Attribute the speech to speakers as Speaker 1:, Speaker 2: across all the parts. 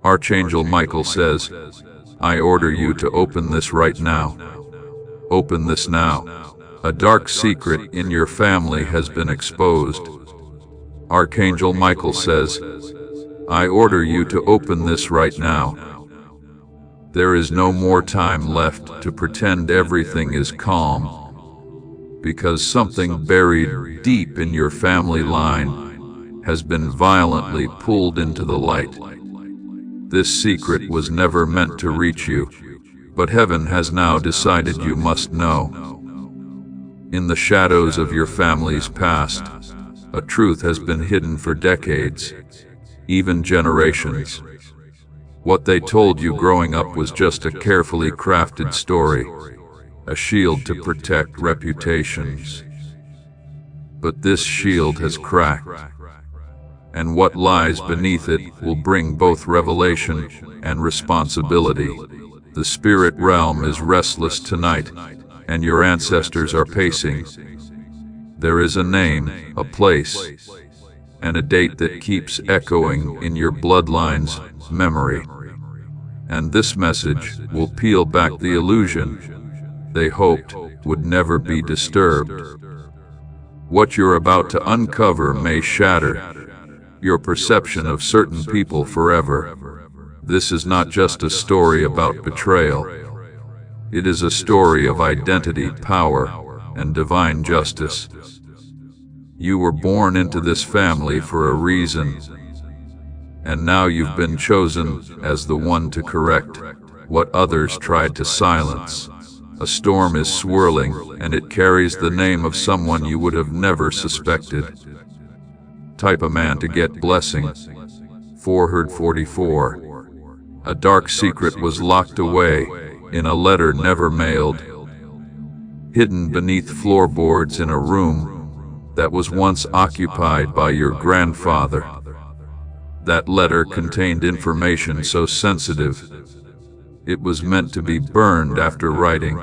Speaker 1: Archangel Michael says, I order you to open this right now. Open this now. A dark secret in your family has been exposed. Archangel Michael says, I order you to open this right now. There is no more time left to pretend everything is calm, because something buried deep in your family line has been violently pulled into the light. This secret was never meant to reach you, but heaven has now decided you must know. In the shadows of your family's past, a truth has been hidden for decades, even generations. What they told you growing up was just a carefully crafted story, a shield to protect reputations. But this shield has cracked, and what lies beneath it will bring both revelation and responsibility. The spirit realm is restless tonight, and your ancestors are pacing. There is a name, a place, and a date that keeps echoing in your bloodline's memory. And this message will peel back the illusion they hoped would never be disturbed. What you're about to uncover may shatter your perception of certain people forever. This is not just a story about betrayal. It is a story of identity, power, and divine justice. You were born into this family for a reason, and now you've been chosen as the one to correct what others tried to silence. A storm is swirling, and it carries the name of someone you would have never suspected. Type a man to get blessing. 444. A dark secret was locked away in a letter never mailed, hidden beneath floorboards in a room that was once occupied by your grandfather. That letter contained information so sensitive, it was meant to be burned after writing,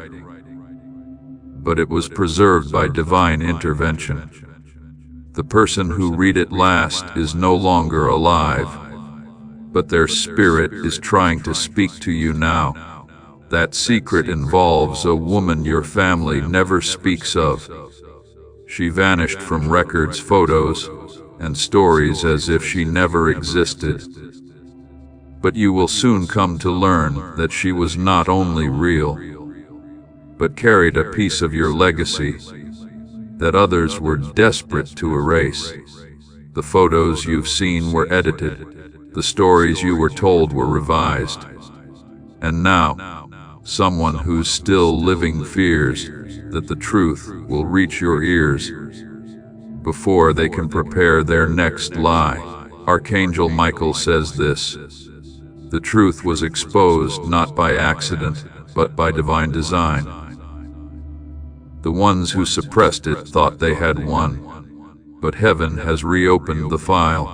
Speaker 1: but it was preserved by divine intervention. The person who read it last is no longer alive, but their spirit is trying to speak to you now. That secret involves a woman your family never speaks of. She vanished from records, photos, and stories as if she never existed. But you will soon come to learn that she was not only real, but carried a piece of your legacy that others were desperate to erase. The photos you've seen were edited, the stories you were told were revised, and now, someone who's still living fears that the truth will reach your ears before they can prepare their next lie. Archangel Michael says this: the truth was exposed not by accident, but by divine design. The ones who suppressed it thought they had won, but heaven has reopened the file.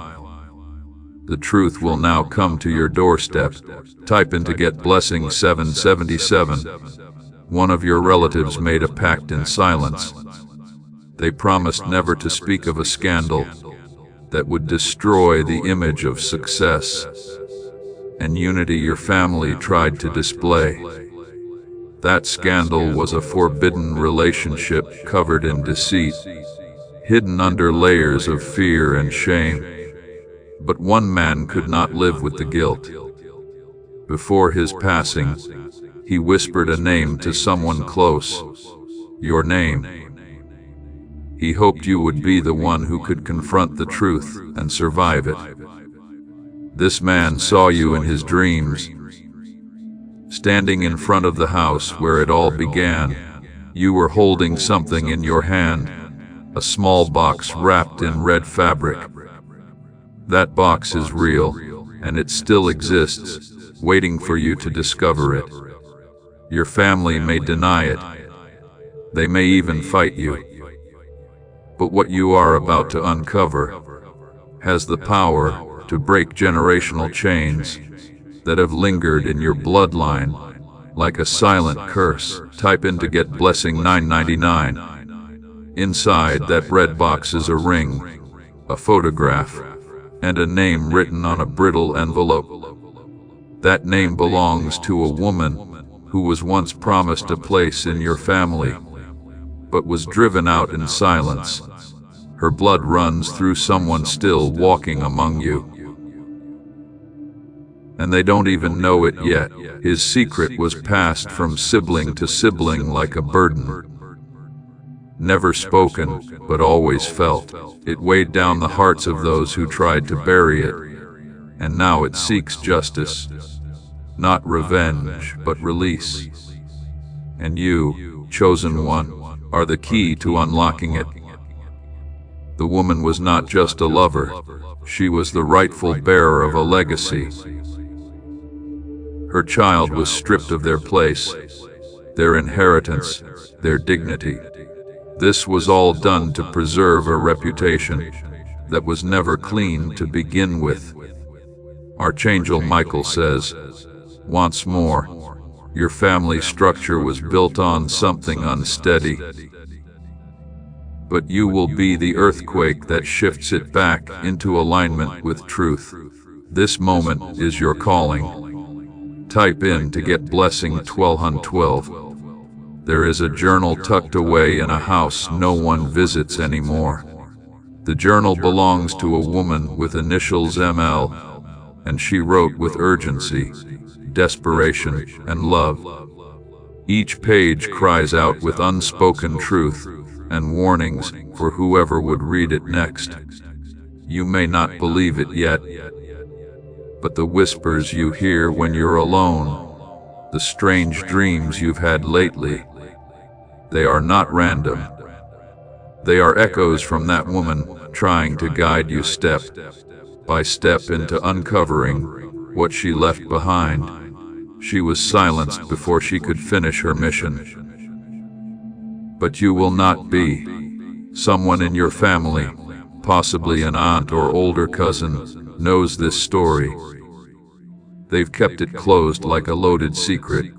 Speaker 1: The truth will now come to your doorstep. Type in to get blessing 777. One of your relatives made a pact in silence. They promised never to speak of a scandal that would destroy the image of success and unity your family tried to display. That scandal was a forbidden relationship covered in deceit, hidden under layers of fear and shame. But one man could not live with the guilt. Before his passing, he whispered a name to someone close, your name. He hoped you would be the one who could confront the truth and survive it. This man saw you in his dreams, standing in front of the house where it all began. You were holding something in your hand, a small box wrapped in red fabric. That box is real, and it still exists, waiting for you to discover it. Your family may deny it. They may even fight you. But what you are about to uncover has the power to break generational chains that have lingered in your bloodline like a silent curse. Type in to get blessing 999. Inside that red box is a ring, a photograph, and a name written on a brittle envelope. That name belongs to a woman who was once promised a place in your family, but was driven out in silence. Her blood runs through someone still walking among you. And they don't even know it yet. His secret was passed from sibling to sibling like a burden. Never spoken, but always felt. It weighed down the hearts of those who tried to bury it. And now it seeks justice. Not revenge, but release. And you, chosen one, are the key to unlocking it. The woman was not just a lover. She was the rightful bearer of a legacy. Her child was stripped of their place, their inheritance, their dignity. This was all done to preserve a reputation that was never clean to begin with. Archangel Michael says, once more, your family structure was built on something unsteady. But you will be the earthquake that shifts it back into alignment with truth. This moment is your calling. Type in to get blessing 1212. There is a journal tucked away in a house no one visits anymore. The journal belongs to a woman with initials ML, and she wrote with urgency, desperation, and love. Each page cries out with unspoken truth and warnings for whoever would read it next. You may not believe it yet, but the whispers you hear when you're alone, the strange dreams you've had lately, they are not random. They are echoes from that woman trying to guide you step by step into uncovering what she left behind. She was silenced before she could finish her mission. But you will not be. Someone in your family, possibly an aunt or older cousin, knows this story. They've kept it closed like a loaded secret,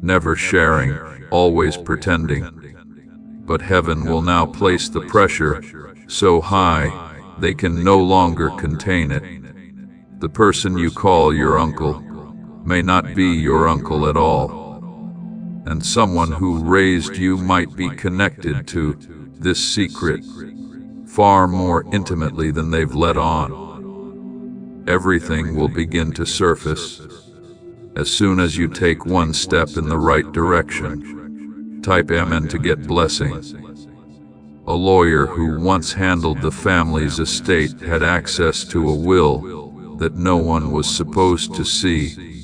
Speaker 1: never sharing, always pretending. But heaven will now place the pressure so high they can no longer contain it. The person you call your uncle may not be your uncle at all, and someone who raised you might be connected to this secret far more intimately than they've let on. Everything will begin to surface as soon as you take one step in the right direction. Type Amen to get blessing. A lawyer who once handled the family's estate had access to a will that no one was supposed to see.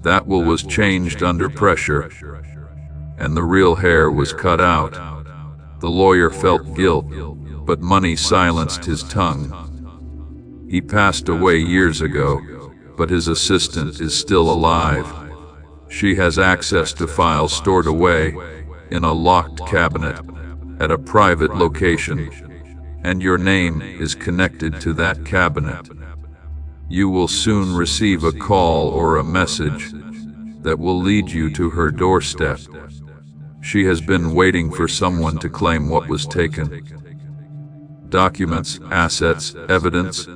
Speaker 1: That will was changed under pressure, and the real hair was cut out. The lawyer felt guilt, but money silenced his tongue. He passed away years ago, but his assistant is still alive. She has access to files stored away in a locked cabinet at a private location, and your name is connected to that cabinet. You will soon receive a call or a message that will lead you to her doorstep. She has been waiting for someone to claim what was taken. Documents, assets, evidence,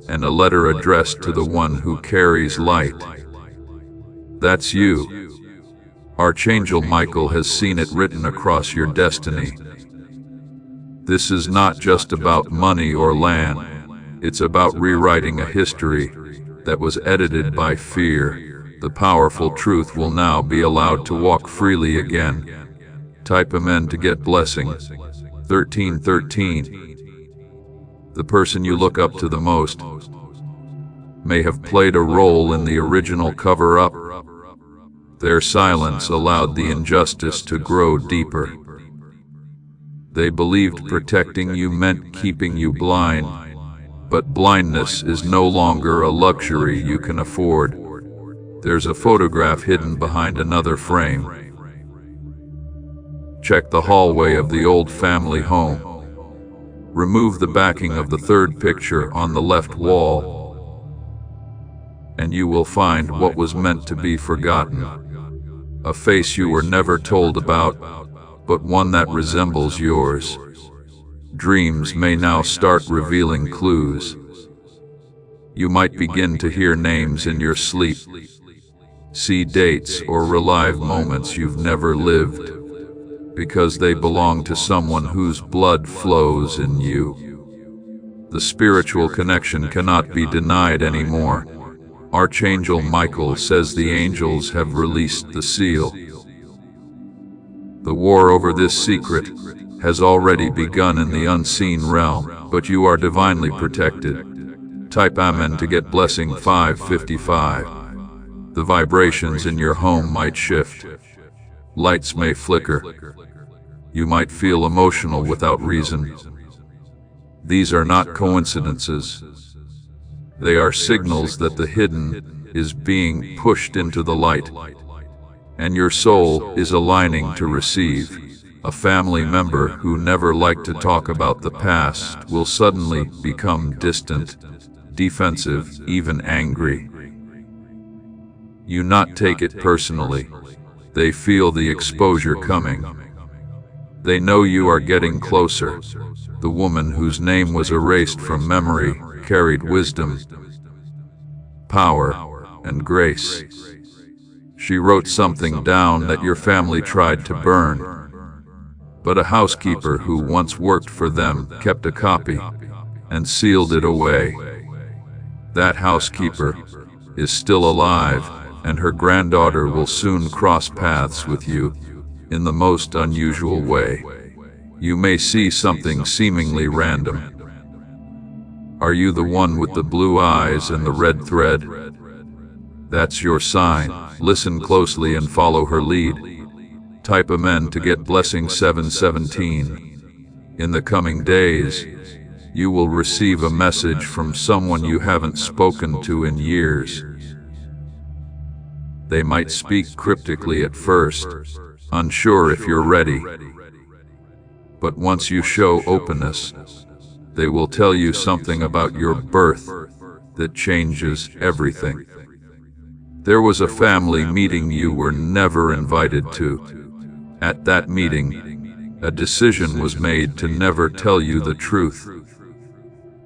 Speaker 1: and a letter addressed to the one who carries light. That's you. Archangel Michael has seen it written across your destiny. This is not just about money or land. It's about rewriting a history that was edited by fear. The powerful truth will now be allowed to walk freely again. Type Amen to get blessing. 1313. The person you look up to the most may have played a role in the original cover-up. Their silence allowed the injustice to grow deeper. They believed protecting you meant keeping you blind, but blindness is no longer a luxury you can afford. There's a photograph hidden behind another frame. Check the hallway of the old family home. Remove the backing of the third picture on the left wall, and you will find what was meant to be forgotten. A face you were never told about, but one that resembles yours. Dreams may now start revealing clues. You might begin to hear names in your sleep, see dates, or relive moments you've never lived, because they belong to someone whose blood flows in you. The spiritual connection cannot be denied anymore. Archangel Michael says the angels have released the seal. The war over this secret has already begun in the unseen realm, but you are divinely protected. Type Amen to get blessing 555. The vibrations in your home might shift. Lights may flicker. You might feel emotional without reason. These are not coincidences. They are signals that the hidden is being pushed into the light, and your soul is aligning to receive. A family member who never liked to talk about the past will suddenly become distant, defensive, even angry. You not take it personally. They feel the exposure coming. They know you are getting closer. The woman whose name was erased from memory carried wisdom, power, and grace. She wrote something down that your family tried to burn, but a housekeeper who once worked for them kept a copy and sealed it away. That housekeeper is still alive, and her granddaughter will soon cross paths with you in the most unusual way. You may see something seemingly random. Are you the one with the blue eyes and the red thread? That's your sign. Listen closely and follow her lead. Type Amen to get blessing 717. In the coming days, you will receive a message from someone you haven't spoken to in years. They might speak cryptically at first, unsure if you're ready. But once you show openness, they will tell you something about your birth that changes everything. There was a family meeting you were never invited to. At that meeting, a decision was made to never tell you the truth.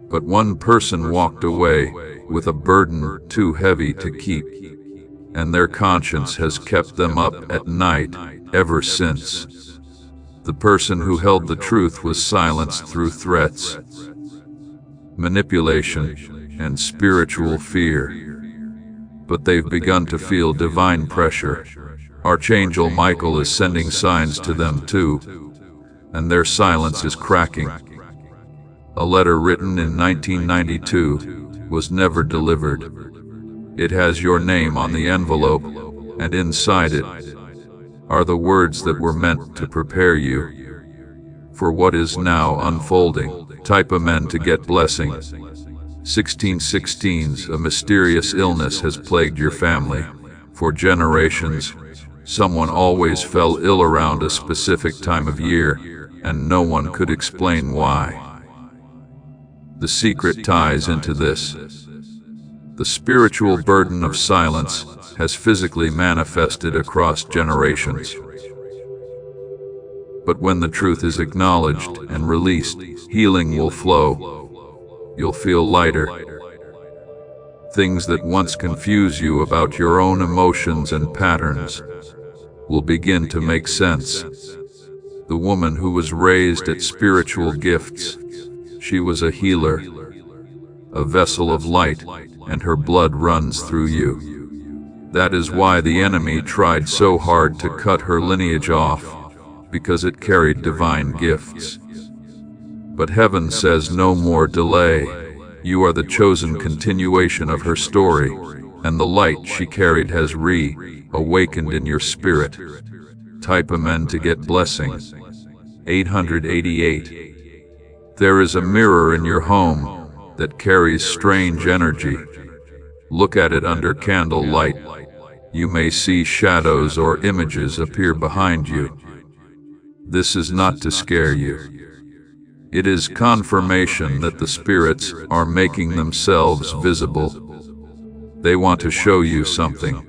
Speaker 1: But one person walked away with a burden too heavy to keep, and their conscience has kept them up at night ever since. The person who held the truth was silenced through threats, manipulation, and spiritual fear. But they've begun to feel divine pressure. Archangel Michael is sending signs to them too, and their silence is cracking. A letter written in 1992 was never delivered. It has your name on the envelope, and inside it are the words that were meant to prepare you for what is now unfolding. Type Amen to get blessing. 1616's a mysterious illness has plagued your family. For generations, someone always fell ill around a specific time of year, and no one could explain why. The secret ties into this. The spiritual burden of silence has physically manifested across generations. But when the truth is acknowledged and released, healing will flow. You'll feel lighter. Things that once confuse you about your own emotions and patterns will begin to make sense. The woman who was raised at spiritual gifts, she was a healer, a vessel of light, and her blood runs through you. That is why the enemy tried so hard to cut her lineage off, because it carried divine gifts. But heaven says no more delay. You are the chosen continuation of her story, and the light she carried has awakened in your spirit. Type Amen to get blessing. 888. There is a mirror in your home that carries strange energy. Look at it under candlelight. You may see shadows or images appear behind you. This is not to scare you. It is confirmation that the spirits are making themselves visible. They want to show you something.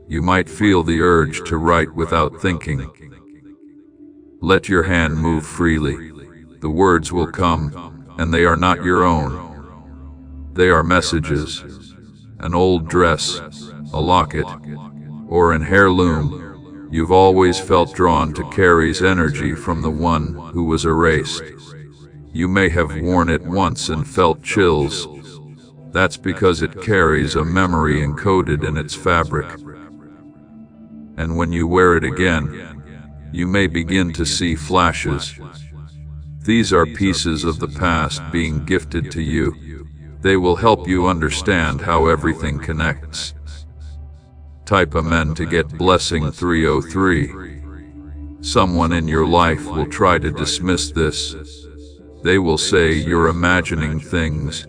Speaker 1: You might feel the urge to write without thinking. Let your hand move freely. The words will come, and they are not your own. They are messages, an old dress, a locket, or an heirloom. You've always felt drawn to Carrie's energy from the one who was erased. You may have worn it once and felt chills. That's because it carries a memory encoded in its fabric. And when you wear it again, you may begin to see flashes. These are pieces of the past being gifted to you. They will help you understand how everything connects. Type Amen to get blessing 303. Someone in your life will try to dismiss this. They will say you're imagining things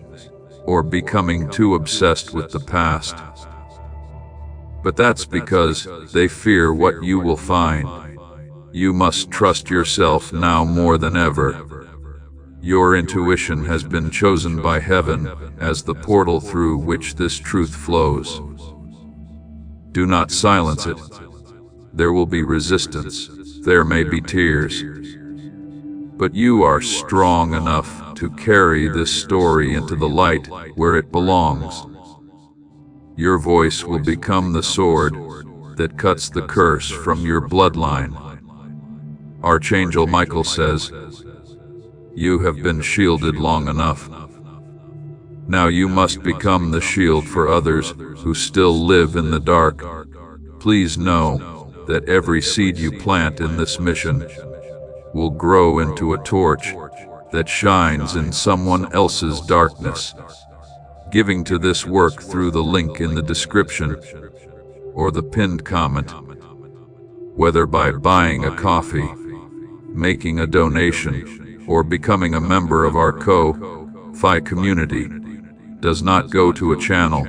Speaker 1: or becoming too obsessed with the past. But that's because they fear what you will find. You must trust yourself now more than ever. Your intuition has been chosen by heaven as the portal through which this truth flows. Do not silence it. There will be resistance. There may be tears. But you are strong enough to carry this story into the light where it belongs. Your voice will become the sword that cuts the curse from your bloodline. Archangel Michael says, "You have been shielded long enough. Now you must become the shield for others who still live in the dark. Please know that every seed you plant in this mission will grow into a torch that shines in someone else's darkness. Giving to this work through the link in the description or the pinned comment, whether by buying a coffee, making a donation, or becoming a member of our Ko-Fi community, does not go to a channel.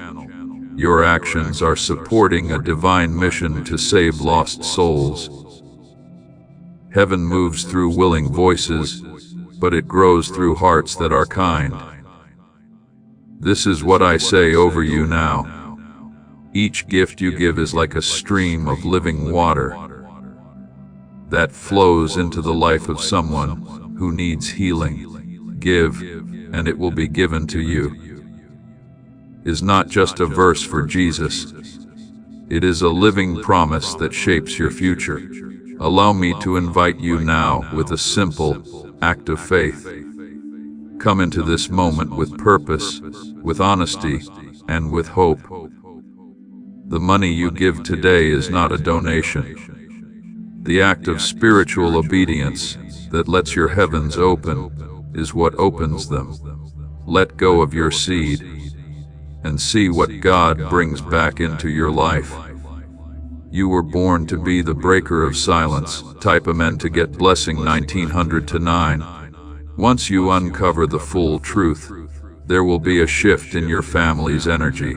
Speaker 1: Your actions are supporting a divine mission to save lost souls. Heaven moves through willing voices, but it grows through hearts that are kind. This is what I say over you now. Each gift you give is like a stream of living water that flows into the life of someone who needs healing. Give, and it will be given to you. Is not just a verse for Jesus. It is a living promise that shapes your future. Allow me to invite you now with a simple act of faith. Come into this moment with purpose, with honesty, and with hope. The money you give today is not a donation. The act of spiritual obedience that lets your heavens open is what opens them. Let go of your seed and see what God brings back into your life. You were born to be the breaker of silence. Type Amen to get blessing 1900 to 9. Once you uncover the full truth, there will be a shift in your family's energy.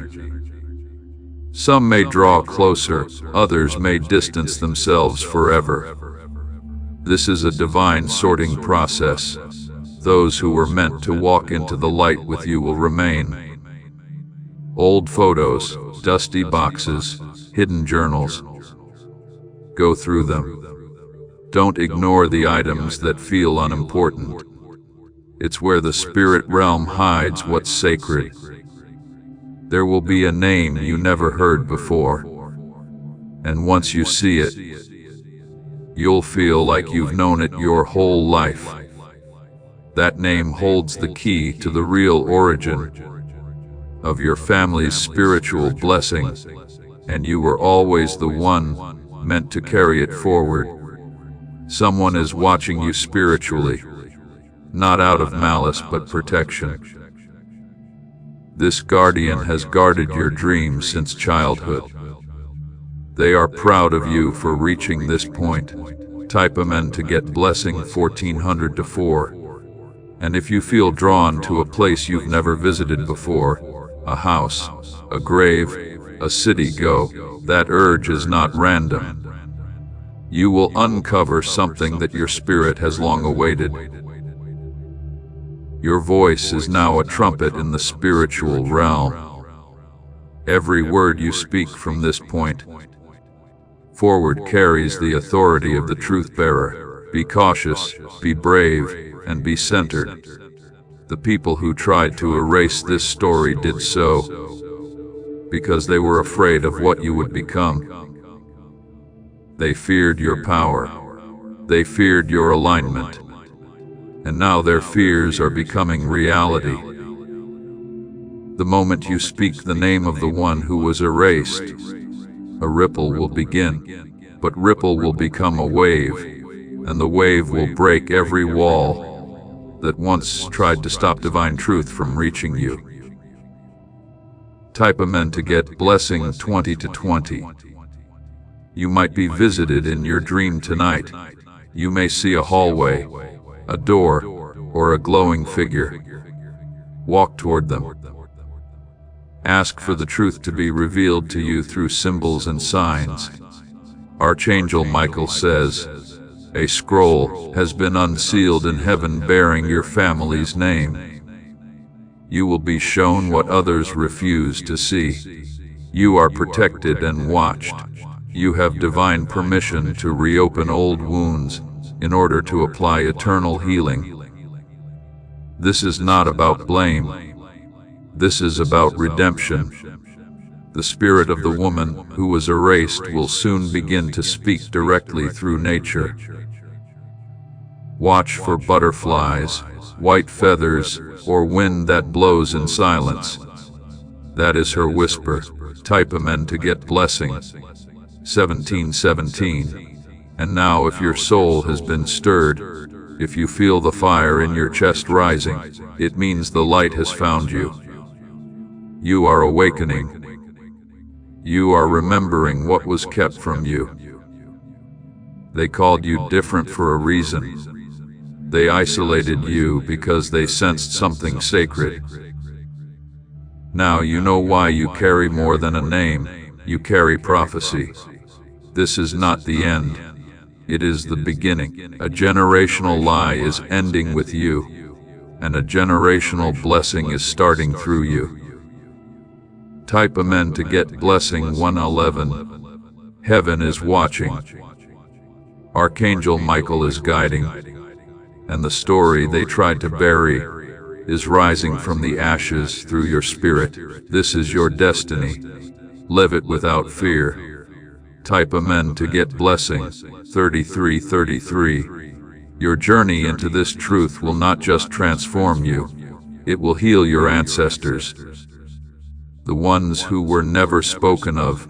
Speaker 1: Some may draw closer, others may distance themselves forever. This is a divine sorting process. Those who were meant to walk into the light with you will remain. Old photos, dusty boxes, hidden journals. Go through them. Don't ignore the items that feel unimportant. It's where the spirit realm hides what's sacred. There will be a name you never heard before, and once you see it, you'll feel like you've known it your whole life. That name holds the key to the real origin of your family's spiritual blessing, and you were always the one meant to carry it forward. Someone is watching you spiritually, not out of malice but protection. This guardian has guarded your dreams since childhood. They are proud of you for reaching this point. Type Amen to get blessing 1400 to 4. And if you feel drawn to a place you've never visited before, a house, a grave, a city, go. That urge is not random. You will uncover something that your spirit has long awaited. Your voice is now a trumpet in the spiritual realm. Every word you speak from this point forward carries the authority of the truth bearer. Be cautious, be brave, and be centered. The people who tried to erase this story did so because they were afraid of what you would become. They feared your power. They feared your alignment. And now their fears are becoming reality. The moment you speak the name of the one who was erased, a ripple will begin, but ripple will become a wave, and the wave will break every wall that once tried to stop divine truth from reaching you. Type Amen to get blessing 20 to 20. You might be visited in your dream tonight. You may see a hallway, a door, or a glowing figure. Walk toward them. Ask for the truth to be revealed to you through symbols and signs. Archangel Michael says, "A scroll has been unsealed in heaven bearing your family's name. You will be shown what others refuse to see. You are protected and watched. You have divine permission to reopen old wounds in order to apply eternal healing. This is not about blame. This is about redemption. The spirit of the woman who was erased will soon begin to speak directly through nature. Watch for butterflies, white feathers, or wind that blows in silence. That is her whisper. Type Amen to get blessing. 1717. And now if your soul has been stirred, if you feel the fire in your chest rising, it means the light has found you. You are awakening. You are remembering what was kept from you. They called you different for a reason. They isolated you because they sensed something sacred. Now you know why you carry more than a name. You carry prophecy. This is not the end. It is the beginning. A generational lie is ending with you, and a generational blessing is starting through you. Type Amen to get blessing 111. Heaven is watching. Archangel Michael is guiding, and the story they tried to bury is rising from the ashes through your spirit. This is your destiny. Live it without fear. Type Amen to get blessing 3333. Your journey into this truth will not just transform you, it will heal your ancestors. The ones who were never spoken of,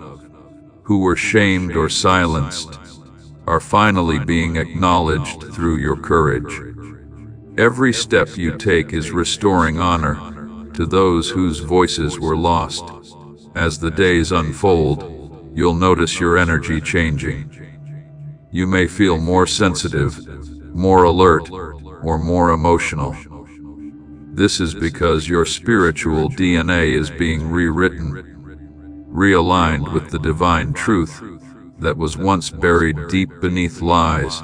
Speaker 1: who were shamed or silenced, are finally being acknowledged through your courage. Every step you take is restoring honor to those whose voices were lost. As the days unfold, you'll notice your energy changing. You may feel more sensitive, more alert, or more emotional. This is because your spiritual DNA is being rewritten, realigned with the divine truth that was once buried deep beneath lies.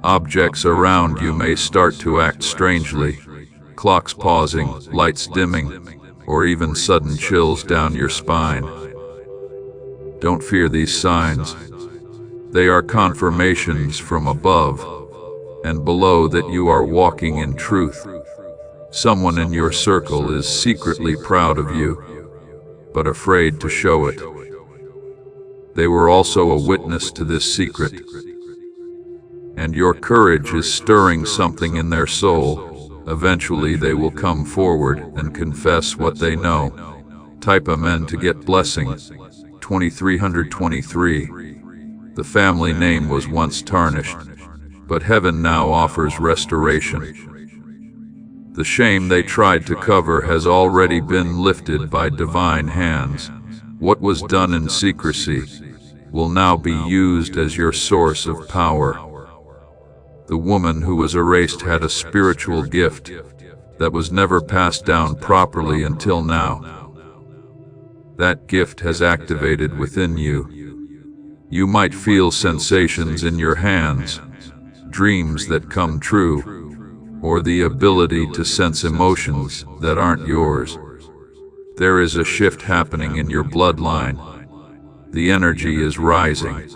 Speaker 1: Objects around you may start to act strangely, clocks pausing, lights dimming, or even sudden chills down your spine. Don't fear these signs. They are confirmations from above and below that you are walking in truth. Someone in your circle is secretly proud of you, but afraid to show it. They were also a witness to this secret, and your courage is stirring something in their soul. Eventually they will come forward and confess what they know. Type Amen to get blessing 2323. The family name was once tarnished, but heaven now offers restoration. The shame they tried to cover has already been lifted by divine hands. What was done in secrecy will now be used as your source of power. The woman who was erased had a spiritual gift that was never passed down properly until now. That gift has activated within you. You might feel sensations in your hands, dreams that come true, or the ability to sense emotions that aren't yours. There is a shift happening in your bloodline. The energy is rising.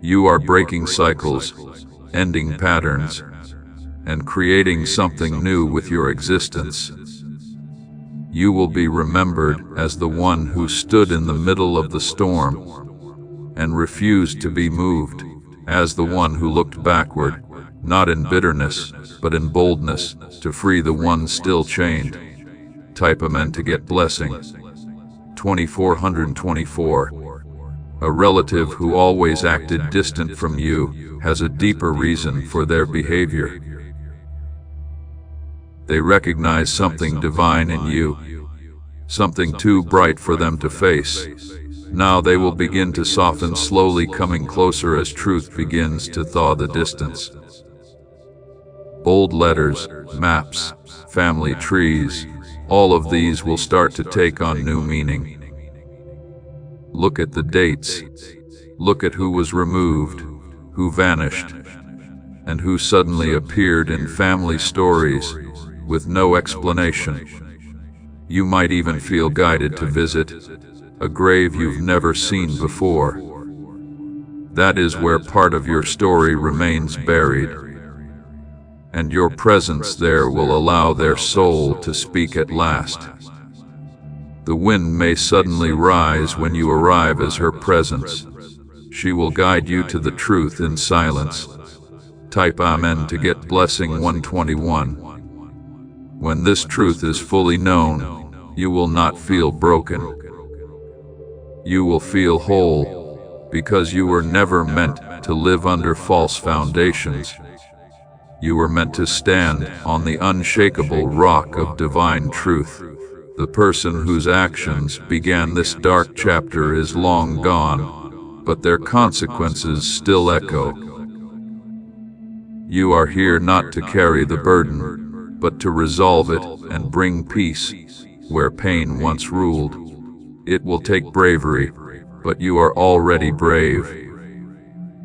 Speaker 1: You are breaking cycles, ending patterns, and creating something new with your existence. You will be remembered as the one who stood in the middle of the storm and refused to be moved, as the one who looked backward, not in bitterness, but in boldness, to free the one still chained. Type Amen to get blessing. 2424. A relative who always acted distant from you has a deeper reason for their behavior. They recognize something divine in you, something too bright for them to face. Now they will begin to soften, slowly coming closer as truth begins to thaw the distance. Bold letters, maps, family trees, all of these will start to take on new meaning. Look at the dates. Look at who was removed, who vanished, and who suddenly appeared in family stories with no explanation. You might even feel guided to visit a grave you've never seen before. That is where part of your story remains buried, and your presence there will allow their soul to speak at last. The wind may suddenly rise when you arrive as her presence. She will guide you to the truth in silence. Type Amen to get blessing 121. When this truth is fully known, you will not feel broken. You will feel whole, because you were never meant to live under false foundations. You were meant to stand on the unshakable rock of divine truth. The person whose actions began this dark chapter is long gone, but their consequences still echo. You are here not to carry the burden, but to resolve it and bring peace where pain once ruled. It will take bravery, but you are already brave.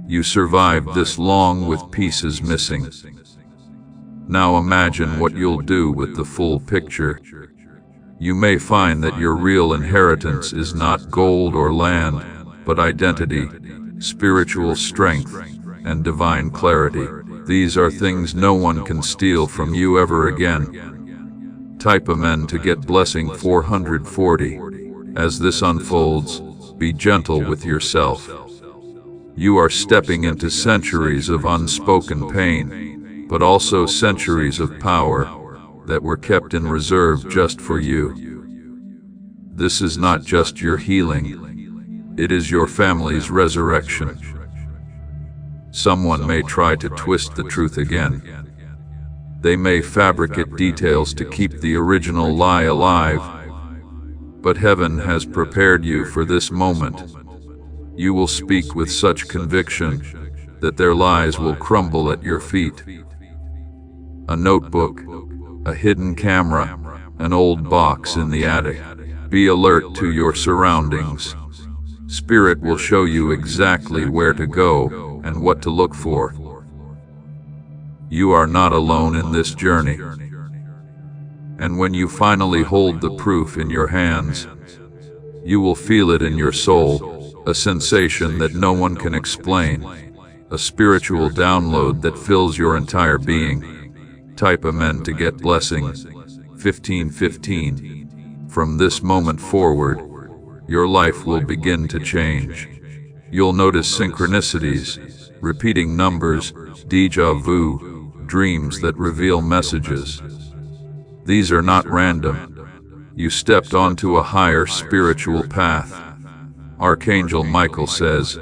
Speaker 1: You survived this long with pieces missing. Now imagine what you'll do with the full picture. You may find that your real inheritance is not gold or land, but identity, spiritual strength, and divine clarity. These are things no one can steal from you ever again. Type Amen to get blessing 440. As this unfolds, be gentle with yourself. You are stepping into centuries of unspoken pain, but also centuries of power that were kept in reserve just for you. This is not just your healing, it is your family's resurrection. Someone may try to twist the truth again. They may fabricate details to keep the original lie alive, but heaven has prepared you for this moment. You will speak with such conviction that their lies will crumble at your feet. A notebook, a hidden camera, an old box in the attic. Be alert to your surroundings. Spirit will show you exactly where to go and what to look for. You are not alone in this journey. And when you finally hold the proof in your hands, you will feel it in your soul, a sensation that no one can explain, a spiritual download that fills your entire being. Type Amen to get blessing. 1515. From this moment forward, your life will begin to change. You'll notice synchronicities, repeating numbers, déjà vu, dreams that reveal messages. These are not random. You stepped onto a higher spiritual path. Archangel Michael says,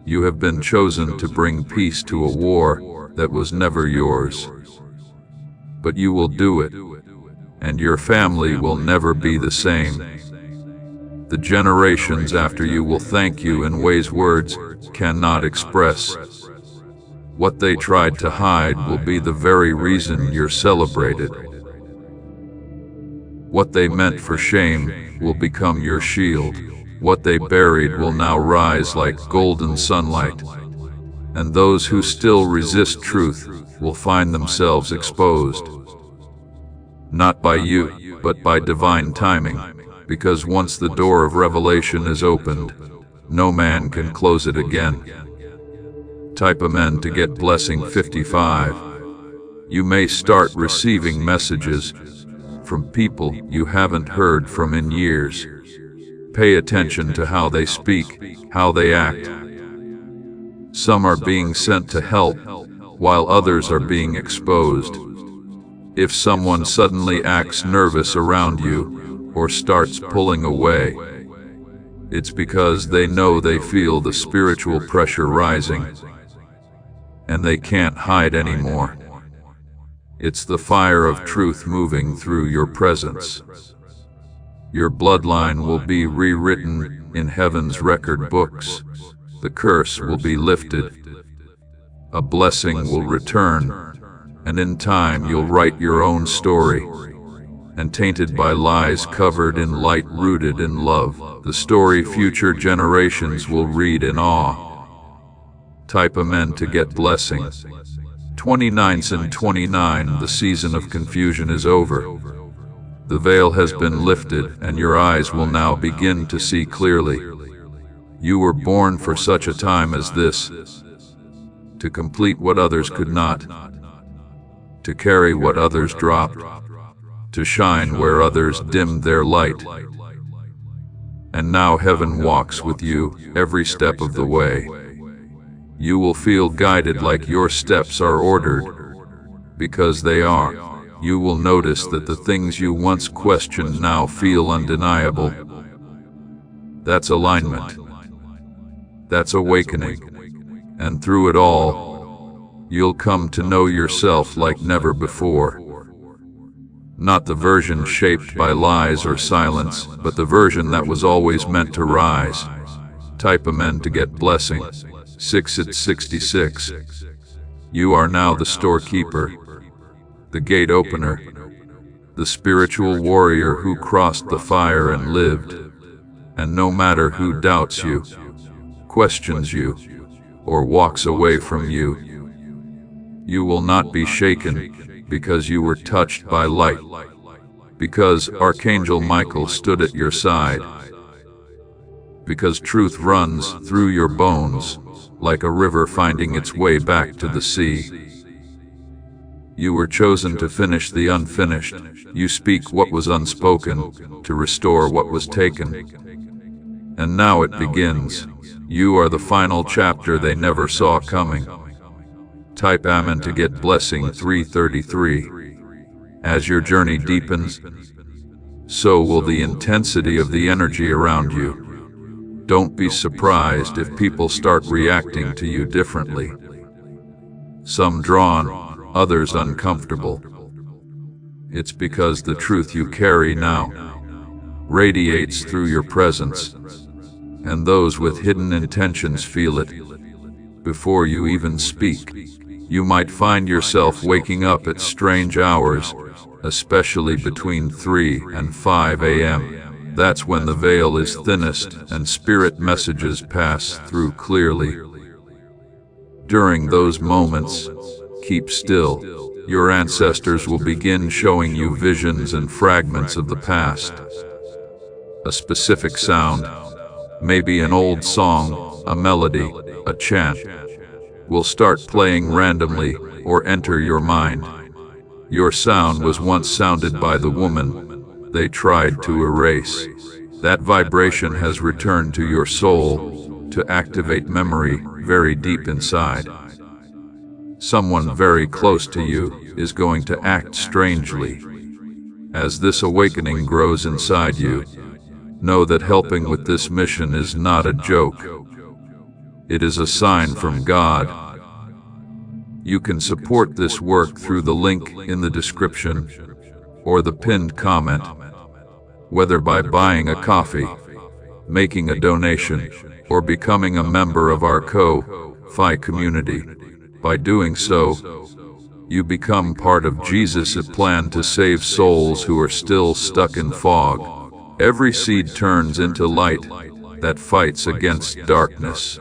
Speaker 1: you have been chosen to bring peace to a war that was never yours. But you will do it, and your family will never be the same. The generations after you will thank you in ways words cannot express. What they tried to hide will be the very reason you're celebrated. What they meant for shame will become your shield. What they buried will now rise like golden sunlight. And those who still resist truth will find themselves exposed. Not by you, but by divine timing. Because once the door of revelation is opened, no man can close it again. Type Amen to get blessing 55. You may start receiving messages from people you haven't heard from in years. Pay attention to how they speak, how they act. Some are being sent to help, while others are being exposed. If someone suddenly acts nervous around you, or starts pulling away, it's because they know they feel the spiritual pressure rising, and they can't hide anymore. It's the fire of truth moving through your presence. Your bloodline will be rewritten in heaven's record books. The curse will be lifted. A blessing will return, and in time you'll write your own story. And tainted by lies, covered in light, rooted in love, the story future generations will read in awe. Type amen to get blessing. 29s and 29, the season of confusion is over. The veil has been lifted, and your eyes will now begin to see clearly. You were born for such a time as this, to complete what others could not, to carry what others dropped, to shine where others dimmed their light. And now heaven walks with you every step of the way. You will feel guided like your steps are ordered, because they are. You will notice that the things you once questioned now feel undeniable. That's alignment. That's awakening. And through it all, you'll come to know yourself like never before. Not the version shaped by lies or silence, but the version that was always meant to rise. Type amen to get blessing. 6 at 66. You are now the storekeeper, the gate opener, the spiritual warrior who crossed the fire and lived. And no matter who doubts you, questions you, or walks away from you, you will not be shaken, because you were touched by light, because Archangel Michael stood at your side, because truth runs through your bones, like a river finding its way back to the sea. You were chosen to finish the unfinished. You speak what was unspoken, to restore what was taken. And now it begins. You are the final chapter they never saw coming. Type amen to get blessing. 333. As your journey deepens, so will the intensity of the energy around you. Don't be surprised if people start reacting to you differently. Some drawn, others uncomfortable. It's because the truth you carry now radiates through your presence, and those with hidden intentions feel it. Before you even speak, you might find yourself waking up at strange hours, especially between 3 and 5 a.m. That's when the veil is thinnest and spirit messages pass through clearly. During those moments, keep still. Your ancestors will begin showing you visions and fragments of the past. A specific sound, maybe an old song, a melody, a chant, will start playing randomly or enter your mind. Your sound was once sounded by the woman they tried to erase. That vibration has returned to your soul to activate memory very deep inside. Someone very close to you is going to act strangely. As this awakening grows inside you, know that helping with this mission is not a joke. It is a sign from God. You can support this work through the link in the description or the pinned comment, whether by buying a coffee, making a donation, or becoming a member of our Ko-Fi community. By doing so, you become part of Jesus' plan to save souls who are still stuck in fog. Every seed turns into light that fights against darkness.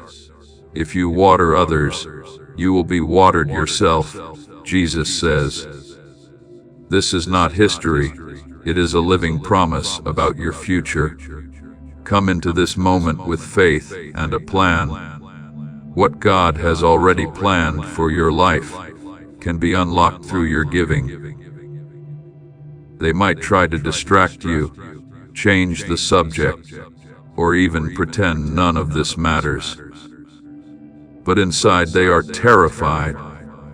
Speaker 1: If you water others, you will be watered yourself, Jesus says. This is not history. It is a living promise about your future. Come into this moment with faith and a plan. What God has already planned for your life can be unlocked through your giving. They might try to distract you, change the subject, or even pretend none of this matters. But inside they are terrified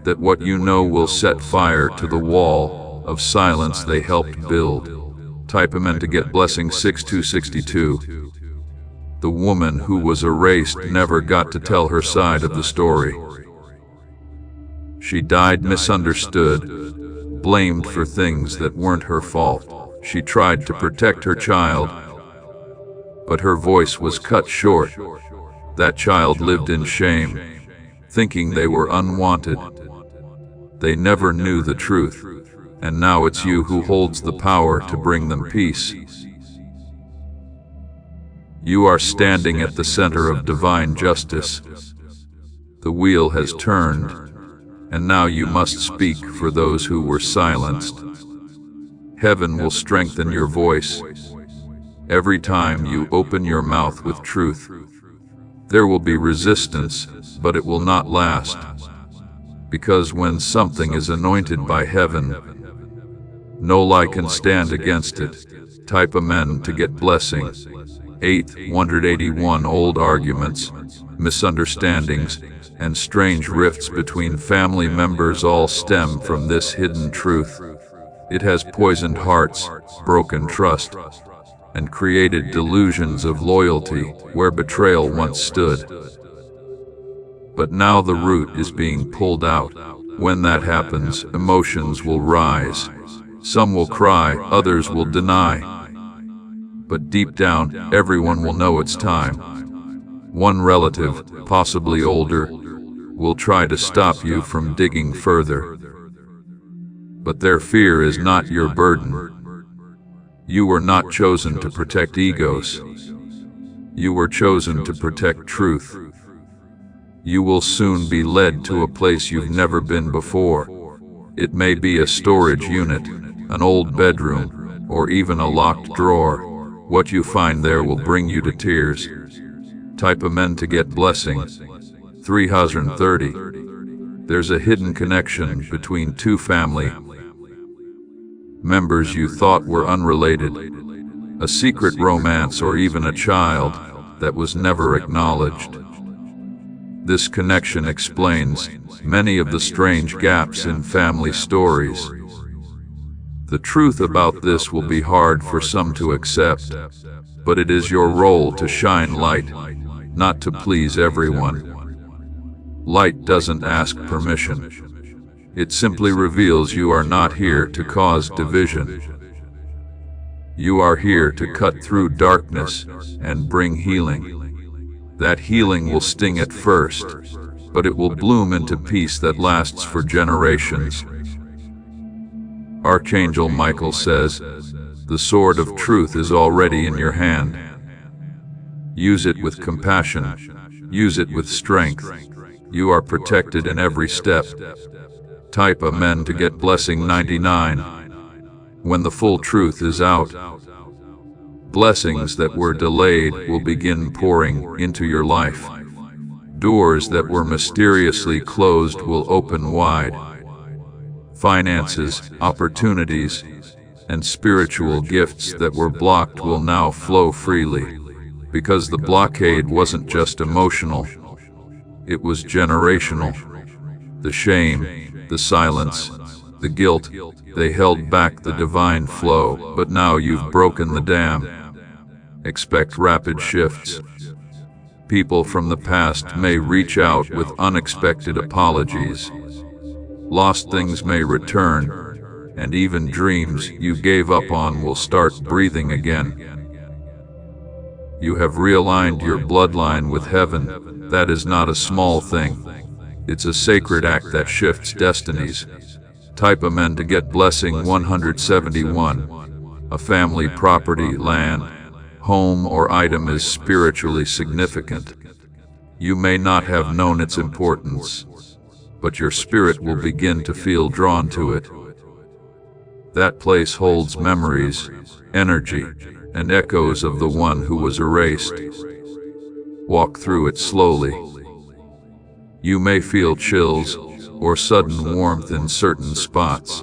Speaker 1: that what you know will set fire to the wall of silence they helped build. Type Amen to get blessing 6262. The woman who was erased never got to tell her side of the story. She died misunderstood, blamed for things that weren't her fault. She tried to protect her child, but her voice was cut short. That child lived in shame, thinking they were unwanted. They never knew the truth, and now it's you who holds the power to bring them peace. You are standing at the center of divine justice. The wheel has turned, and now you must speak for those who were silenced. Heaven will strengthen your voice. Every time you open your mouth with truth, there will be resistance, but it will not last. Because when something is anointed by heaven, no lie can stand against it. Type Amen to get blessing. 881 Old arguments, misunderstandings, and strange rifts between family members all stem from this hidden truth. It has poisoned hearts, broken trust, and created delusions of loyalty where betrayal once stood. But now the root is being pulled out. When that happens, emotions will rise. Some will cry, others will deny. But deep down, everyone will know it's time. One relative, possibly older, will try to stop you from digging further. But their fear is not your burden. You were not chosen to protect egos. You were chosen to protect truth. You will soon be led to a place you've never been before. It may be a storage unit, an old bedroom, or even a locked drawer. What you find there will bring you to tears. Type Amen to get blessing. 330. There's a hidden connection between two family members you thought were unrelated. A secret romance or even a child that was never acknowledged. This connection explains many of the strange gaps in family stories. The truth about this will be hard for some to accept, but it is your role to shine light, not to please everyone. Light doesn't ask permission. It simply reveals you are not here to cause division. You are here to cut through darkness and bring healing. That healing will sting at first, but it will bloom into peace that lasts for generations. Archangel Michael says, "The sword of truth is already in your hand. Use it with compassion. Use it with strength. You are protected in every step." Type Amen to get blessing 99. When the full truth is out, blessings that were delayed will begin pouring into your life. Doors that were mysteriously closed will open wide. Finances, opportunities, and spiritual gifts that were blocked will now flow freely, because the blockade wasn't just emotional, it was generational. The shame, the silence, the guilt, they held back the divine flow, but now you've broken the dam. Expect rapid shifts. People from the past may reach out with unexpected apologies. Lost things may return, and even dreams you gave up on will start breathing again. You have realigned your bloodline with heaven. That is not a small thing. It's a sacred act that shifts destinies. Type Amen to get blessing 171. A family property, land, home, or item is spiritually significant. You may not have known its importance, but your spirit will begin to feel drawn to it. That place holds memories, energy, and echoes of the one who was erased. Walk through it slowly. You may feel chills or sudden warmth in certain spots.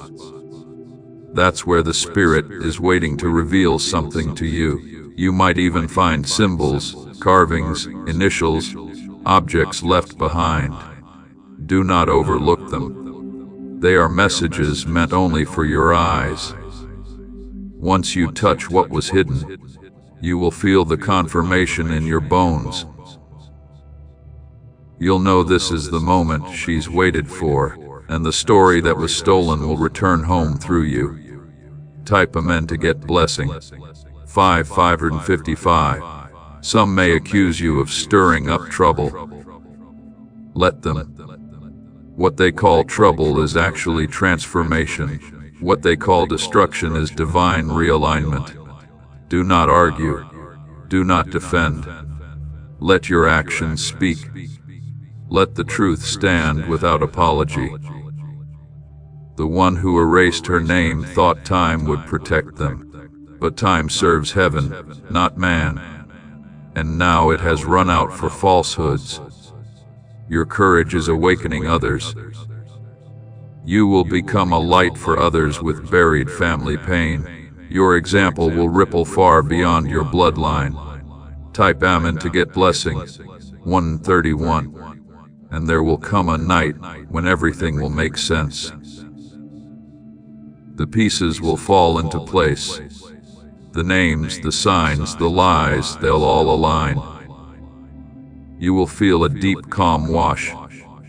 Speaker 1: That's where the spirit is waiting to reveal something to you. You might even find symbols, carvings, initials, objects left behind. Do not overlook them. They are messages meant only for your eyes. Once you touch what was hidden, you will feel the confirmation in your bones. You'll know this is the moment she's waited for, and the story that was stolen will return home through you. Type Amen to get blessing. 555. Some may accuse you of stirring up trouble. Let them. What they call trouble is actually transformation. What they call destruction is divine realignment. Do not argue. Do not defend. Let your actions speak. Let the truth stand without apology. The one who erased her name thought time would protect them, but time serves heaven, not man. And now it has run out for falsehoods. Your courage is awakening others. You will become a light for others with buried family pain. Your example will ripple far beyond your bloodline. Type Amen to get blessing. 131. And there will come a night when everything will make sense. The pieces will fall into place. The names, the signs, the lies, they'll all align. You will feel a deep calm wash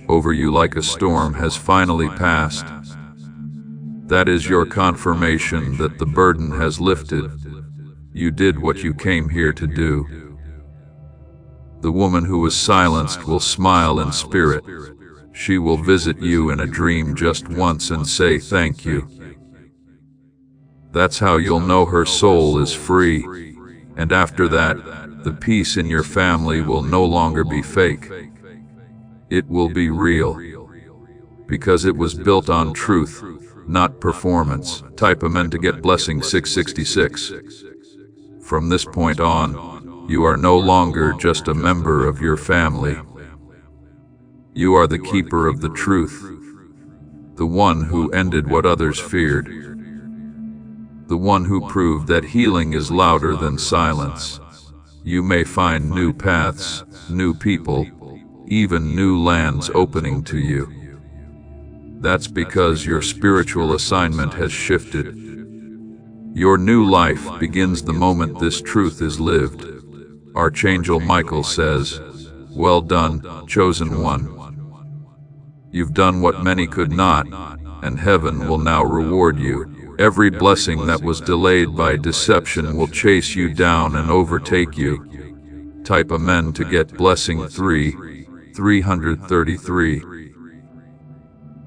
Speaker 1: over you like a storm has finally passed. That is your confirmation that the burden has lifted. You did what you came here to do. The woman who was silenced will smile in spirit. She will visit you in a dream just once and say thank you. That's how you'll know her soul is free. And after that, the peace in your family will no longer be fake. It will be real. Because it was built on truth, not performance. Type Amen to get blessing. 666. From this point on, you are no longer just a member of your family. You are the keeper of the truth, the one who ended what others feared, the one who proved that healing is louder than silence. You may find new paths, new people, even new lands opening to you. That's because your spiritual assignment has shifted. Your new life begins the moment this truth is lived. Archangel Michael says, "Well done, chosen one. You've done what many could not, and heaven will now reward you. Every blessing that was delayed by deception will chase you down and overtake you." Type Amen to get blessing. 333.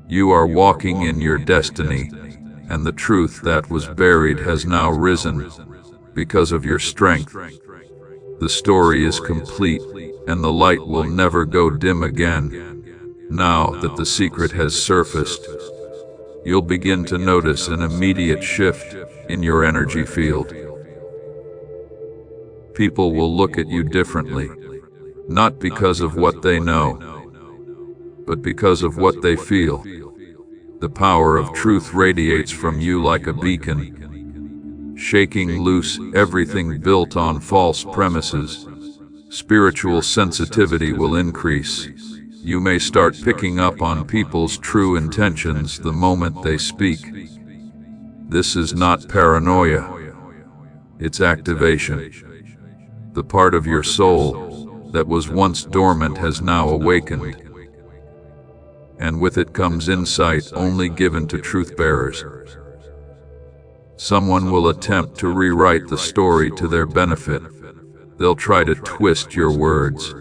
Speaker 1: You are walking in your destiny, and the truth that was buried has now risen because of your strength. The story is complete, and the light will never go dim again. Now that the secret has surfaced, you'll begin to notice an immediate shift in your energy field. People will look at you differently, not because of what they know, but because of what they feel. The power of truth radiates from you like a beacon, shaking loose everything built on false premises. Spiritual sensitivity will increase. You may start picking up on people's true intentions the moment they speak. This is not paranoia. It's activation. The part of your soul that was once dormant has now awakened. And with it comes insight only given to truth-bearers. Someone will attempt to rewrite the story to their benefit. They'll try to twist your words,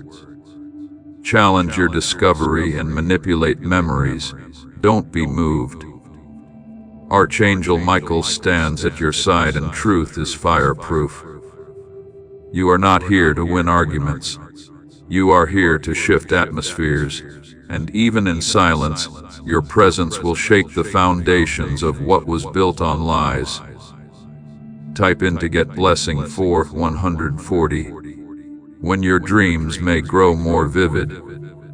Speaker 1: challenge your discovery, and manipulate memories. Don't be moved. Archangel Michael stands at your side, and truth is fireproof. You are not here to win arguments. You are here to shift atmospheres, and even in silence, your presence will shake the foundations of what was built on lies. Type in to get blessing 140. When your dreams may grow more vivid,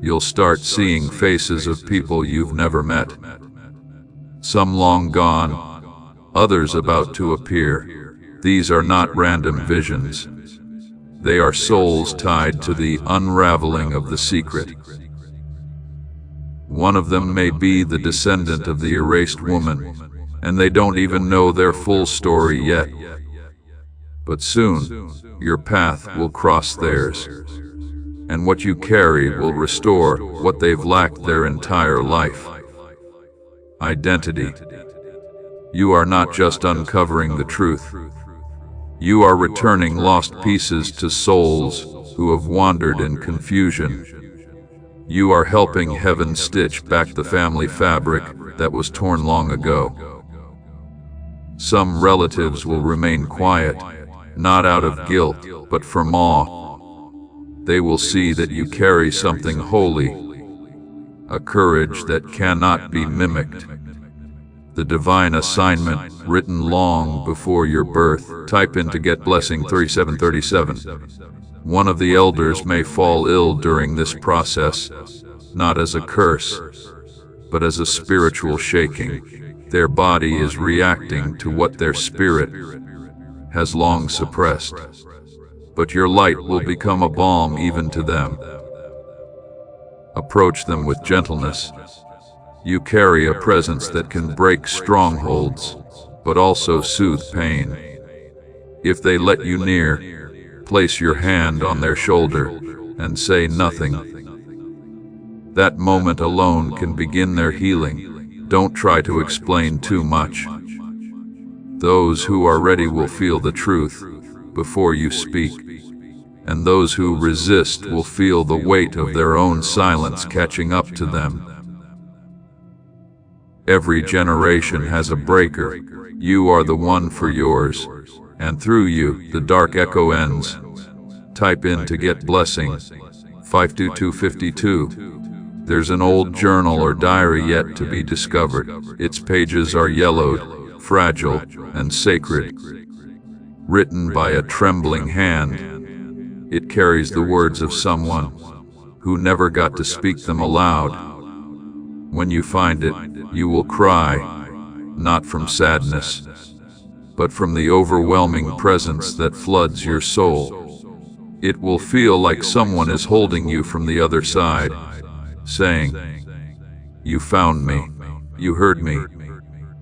Speaker 1: You'll start seeing faces of people you've never met. Some long gone, others about to appear. These are not random visions. They are souls tied to the unraveling of the secret. One of them may be the descendant of the erased woman, and they don't even know their full story yet. But soon, your path will cross theirs, and what you carry will restore what they've lacked their entire life. Identity. You are not just uncovering the truth. You are returning lost pieces to souls who have wandered in confusion. You are helping heaven stitch back the family fabric that was torn long ago. Some relatives will remain quiet, not out of guilt, but from awe. They will see that you carry something holy, a courage that cannot be mimicked. The divine assignment written long before your birth. Type in to get blessing 3737. One of the elders may fall ill during this process, not as a curse, but as a spiritual shaking. Their body is reacting to what their spirit has long suppressed. But your light will become a balm even to them. Approach them with gentleness. You carry a presence that can break strongholds, but also soothe pain. If they let you near, place your hand on their shoulder and say nothing. That moment alone can begin their healing. Don't try to explain too much. Those who are ready will feel the truth before you speak, and those who resist will feel the weight of their own silence catching up to them. Every generation has a breaker. You are the one for yours, and through you, the dark echo ends. Type in to get blessing 52252. There's an old journal or diary yet to be discovered. Its pages are yellowed, fragile, and sacred. Written by a trembling hand, it carries the words of someone who never got to speak them aloud. When you find it, you will cry, not from sadness, but from the overwhelming presence that floods your soul. It will feel like someone is holding you from the other side, saying, "You found me, you heard me."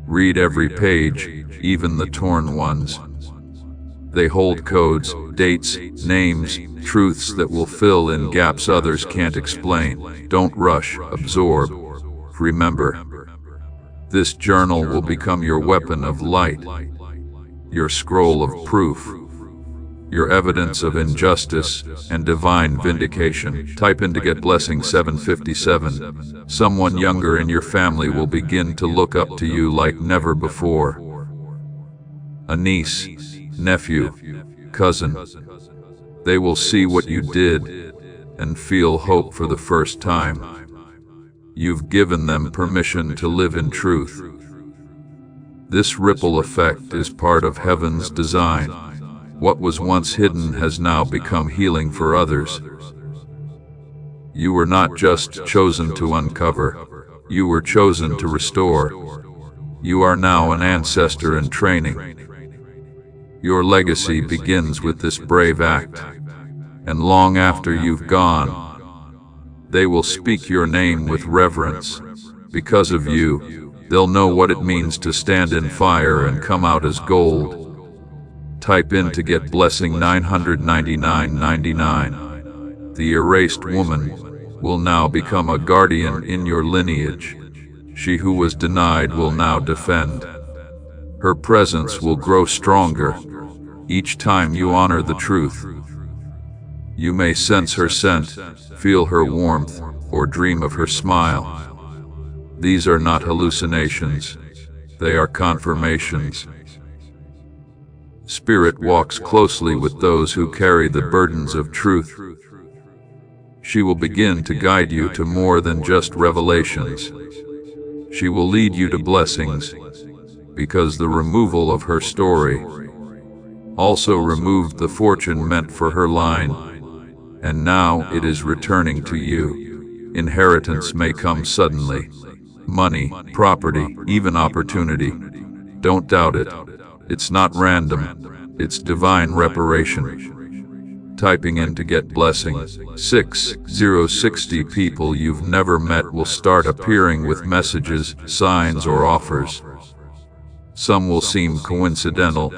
Speaker 1: Read every page, even the torn ones. They hold codes, dates, names, truths that will fill in gaps others can't explain. Don't rush, absorb. Remember, this journal will become your weapon of light, your scroll of proof, your evidence of injustice and divine vindication. Type in to get blessing 757. Someone younger in your family will begin to look up to you like never before. A niece, nephew, cousin. They will see what you did and feel hope for the first time. You've given them permission to live in truth. This ripple effect is part of heaven's design. What was once hidden has now become healing for others. You were not just chosen to uncover, you were chosen to restore. You are now an ancestor in training. Your legacy begins with this brave act, and long after you've gone, they will speak your name with reverence. Because of you, they'll know what it means to stand in fire and come out as gold. Type in to get blessing 999.99. The erased woman will now become a guardian in your lineage. She who was denied will now defend. Her presence will grow stronger each time you honor the truth. You may sense her scent, feel her warmth, or dream of her smile. These are not hallucinations. They are confirmations. Spirit walks closely with those who carry the burdens of truth. She will begin to guide you to more than just revelations. She will lead you to blessings, because the removal of her story also removed the fortune meant for her line, and now it is returning to you. Inheritance may come suddenly. Money, property, even opportunity. Don't doubt it. It's not random. It's divine reparation. Typing in to get blessing. 60 people you've never met will start appearing with messages, signs, or offers. Some will seem coincidental,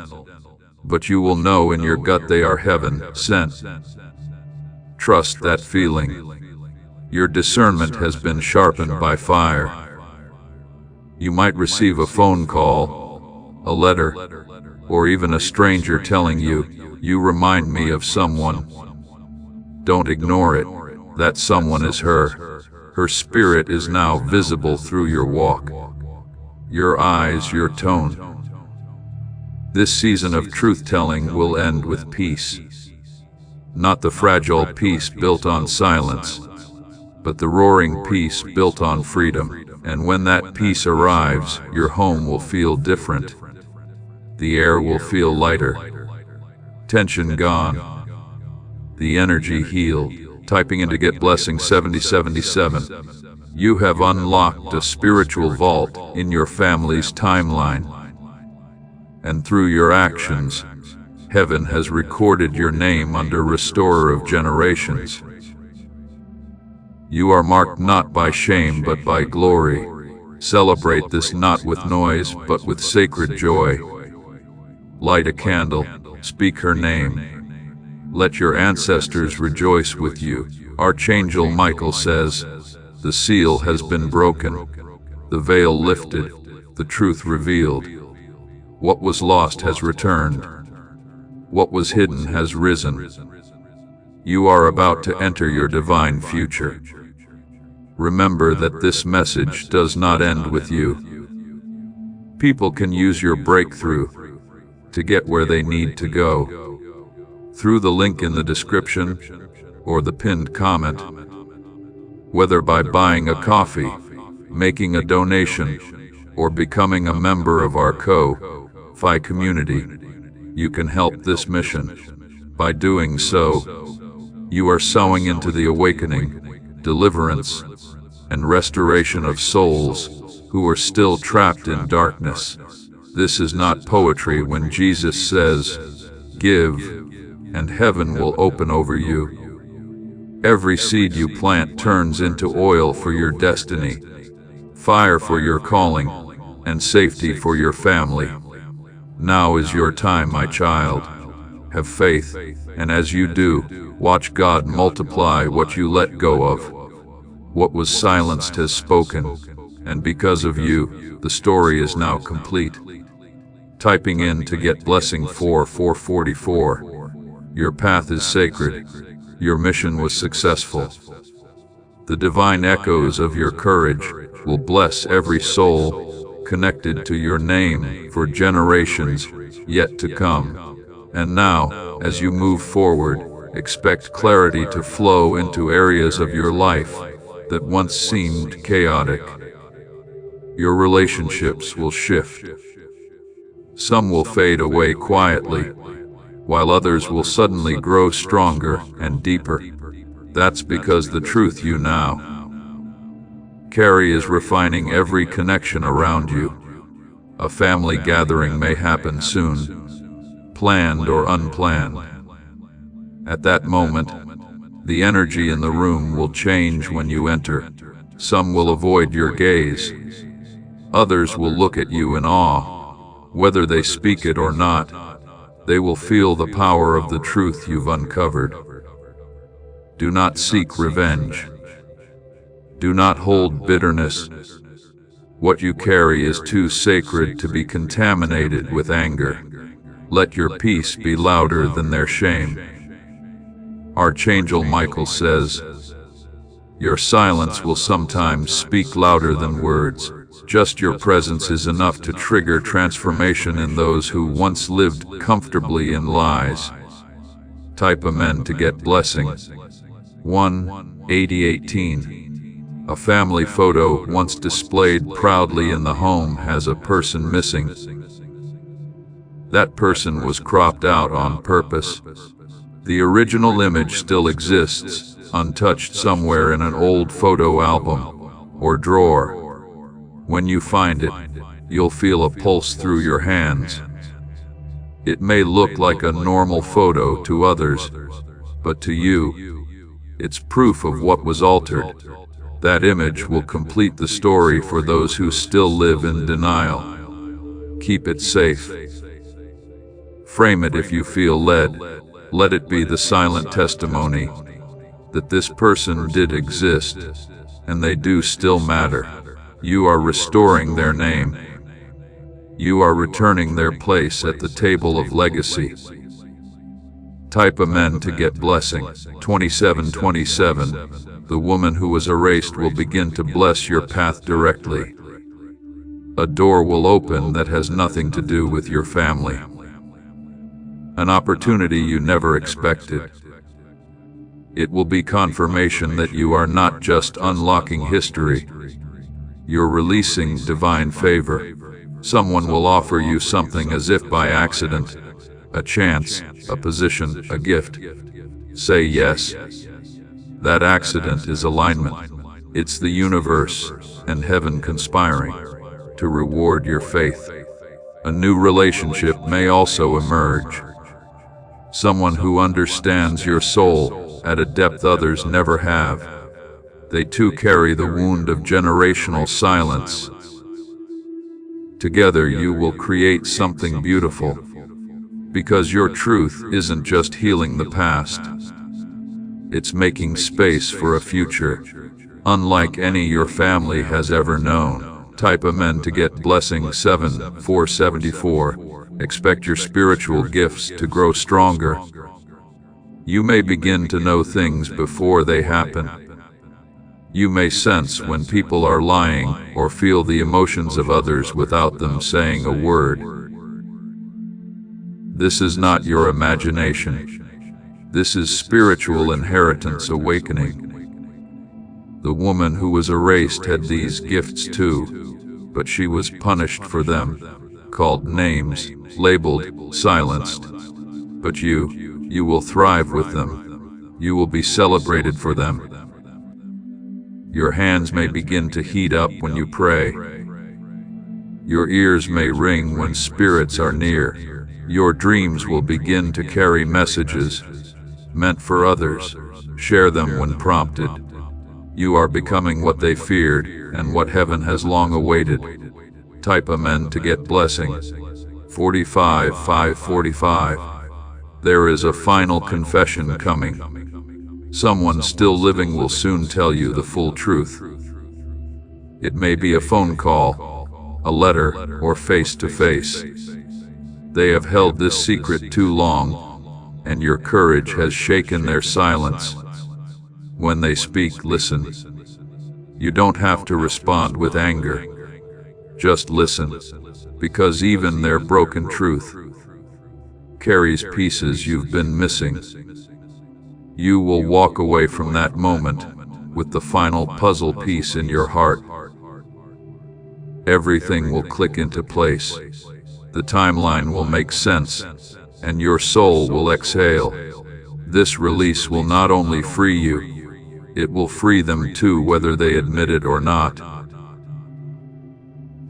Speaker 1: but you will know in your gut they are heaven sent. Trust that feeling. Your discernment has been sharpened by fire. You might receive a phone call, a letter, or even a stranger telling you, "You remind me of someone." Don't ignore it. That someone is her. Her spirit is now visible through your walk, your eyes, your tone. This season of truth-telling will end with peace. Not the fragile peace built on silence, but the roaring peace built on freedom. And when that peace arrives, your home will feel different. The air will feel lighter. Tension gone. The energy healed. Typing in to get blessing 7077. You have unlocked a spiritual vault in your family's timeline. And through your actions, heaven has recorded your name under Restorer of Generations. You are marked not by shame but by glory. Celebrate this not with noise but with sacred joy. Light a candle, speak her name. Let your ancestors rejoice with you. Archangel Michael says, the seal has been broken, the veil lifted, the truth revealed. What was lost has returned. What was hidden has risen. You are about to enter your divine future. Remember that this message does not end with you. People can use your breakthrough to get where they need to go. Through the link in the description or the pinned comment. Whether by buying a coffee, making a donation, or becoming a member of our Ko-Fi community, you can help this mission. By doing so, you are sowing into the awakening, deliverance, and restoration of souls who are still trapped in darkness. This is not poetry when Jesus says, "Give, and heaven will open over you." Every seed you plant turns into oil for your destiny, fire for your calling, and safety for your family. Now is your time, my child. Have faith, and as you do, watch God multiply what you let go of. What was silenced has spoken, and because of you, the story is now complete. Typing in to get blessing 4444. Your path is sacred. Your mission was successful. The divine echoes of your courage will bless every soul connected to your name for generations yet to come. And now, as you move forward, expect clarity to flow into areas of your life that once seemed chaotic. Your relationships will shift. Some will fade away quietly, while others will suddenly grow stronger and deeper. That's because the truth you now carry is refining every connection around you. A family gathering may happen soon, planned or unplanned. At that moment, the energy in the room will change when you enter. Some will avoid your gaze. Others will look at you in awe. Whether they speak it or not, they will feel the power of the truth you've uncovered. Do not seek revenge. Do not hold bitterness. What you carry is too sacred to be contaminated with anger. Let your peace be louder than their shame. Archangel Michael says, your silence will sometimes speak louder than words. Just your presence is enough to trigger transformation in those who once lived comfortably in lies. Type amen to get blessing. 1-8018. A family photo once displayed proudly in the home has a person missing. That person was cropped out on purpose. The original image still exists, untouched somewhere in an old photo album or drawer. When you find it, you'll feel a pulse through your hands. It may look like a normal photo to others, but to you, it's proof of what was altered. That image will complete the story for those who still live in denial. Keep it safe. Frame it if you feel led. Let it be the silent testimony that this person did exist, and they do still matter. You are restoring their name. You are returning their place at the table of legacy. Type Amen to get blessing. 2727. The woman who was erased will begin to bless your path directly. A door will open that has nothing to do with your family. An opportunity you never expected. It will be confirmation that you are not just unlocking history. You're releasing divine favor. Someone will offer you something as if by accident. A chance, a position, a gift. Say yes. That accident is alignment. It's the universe and heaven conspiring to reward your faith. A new relationship may also emerge. Someone who understands your soul at a depth others never have. They too carry the wound of generational silence. Together you will create something beautiful, because your truth isn't just healing the past. It's making space for a future, unlike any your family has ever known. Type Amen to get blessing. 7474. Expect your spiritual gifts to grow stronger. You may begin to know things before they happen. You may sense when people are lying or feel the emotions of others without them saying a word. This is not your imagination. This is spiritual inheritance awakening. The woman who was erased had these gifts too, but she was punished for them, called names, labeled, silenced. But you will thrive with them. You will be celebrated for them. Your hands may begin to heat up when you pray. Your ears may ring when spirits are near. Your dreams will begin to carry messages meant for others. Share them when prompted. You are becoming what they feared and what heaven has long awaited. Type Amen to get blessing. 45545. There is a final confession coming. Someone still living will soon tell you the full truth. It may be a phone call, a letter, or face-to-face. They have held this secret too long, and your courage has shaken their silence. When they speak, listen. You don't have to respond with anger. Just listen, because even their broken truth carries pieces you've been missing. You will walk away from that moment with the final puzzle piece in your heart. Everything will click into place. The timeline will make sense, and your soul will exhale. This release will not only free you, it will free them too, whether they admit it or not.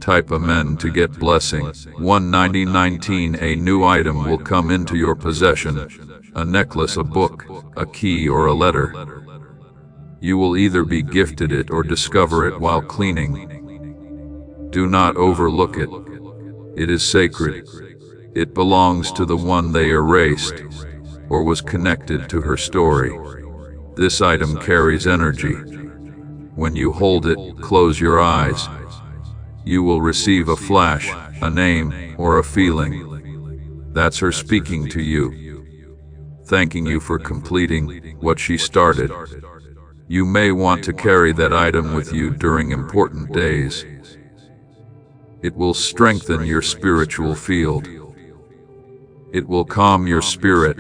Speaker 1: Type Amen to get blessing. 19019. A new item will come into your possession. A necklace, a book, a key, or a letter. You will either be gifted it or discover it while cleaning. Do not overlook it. It is sacred. It belongs to the one they erased, or was connected to her story. This item carries energy. When you hold it, close your eyes. You will receive a flash, a name, or a feeling. That's her speaking to you, thanking you for completing what she started. You may want to carry that item with you during important days. It will strengthen your spiritual field. It will calm your spirit.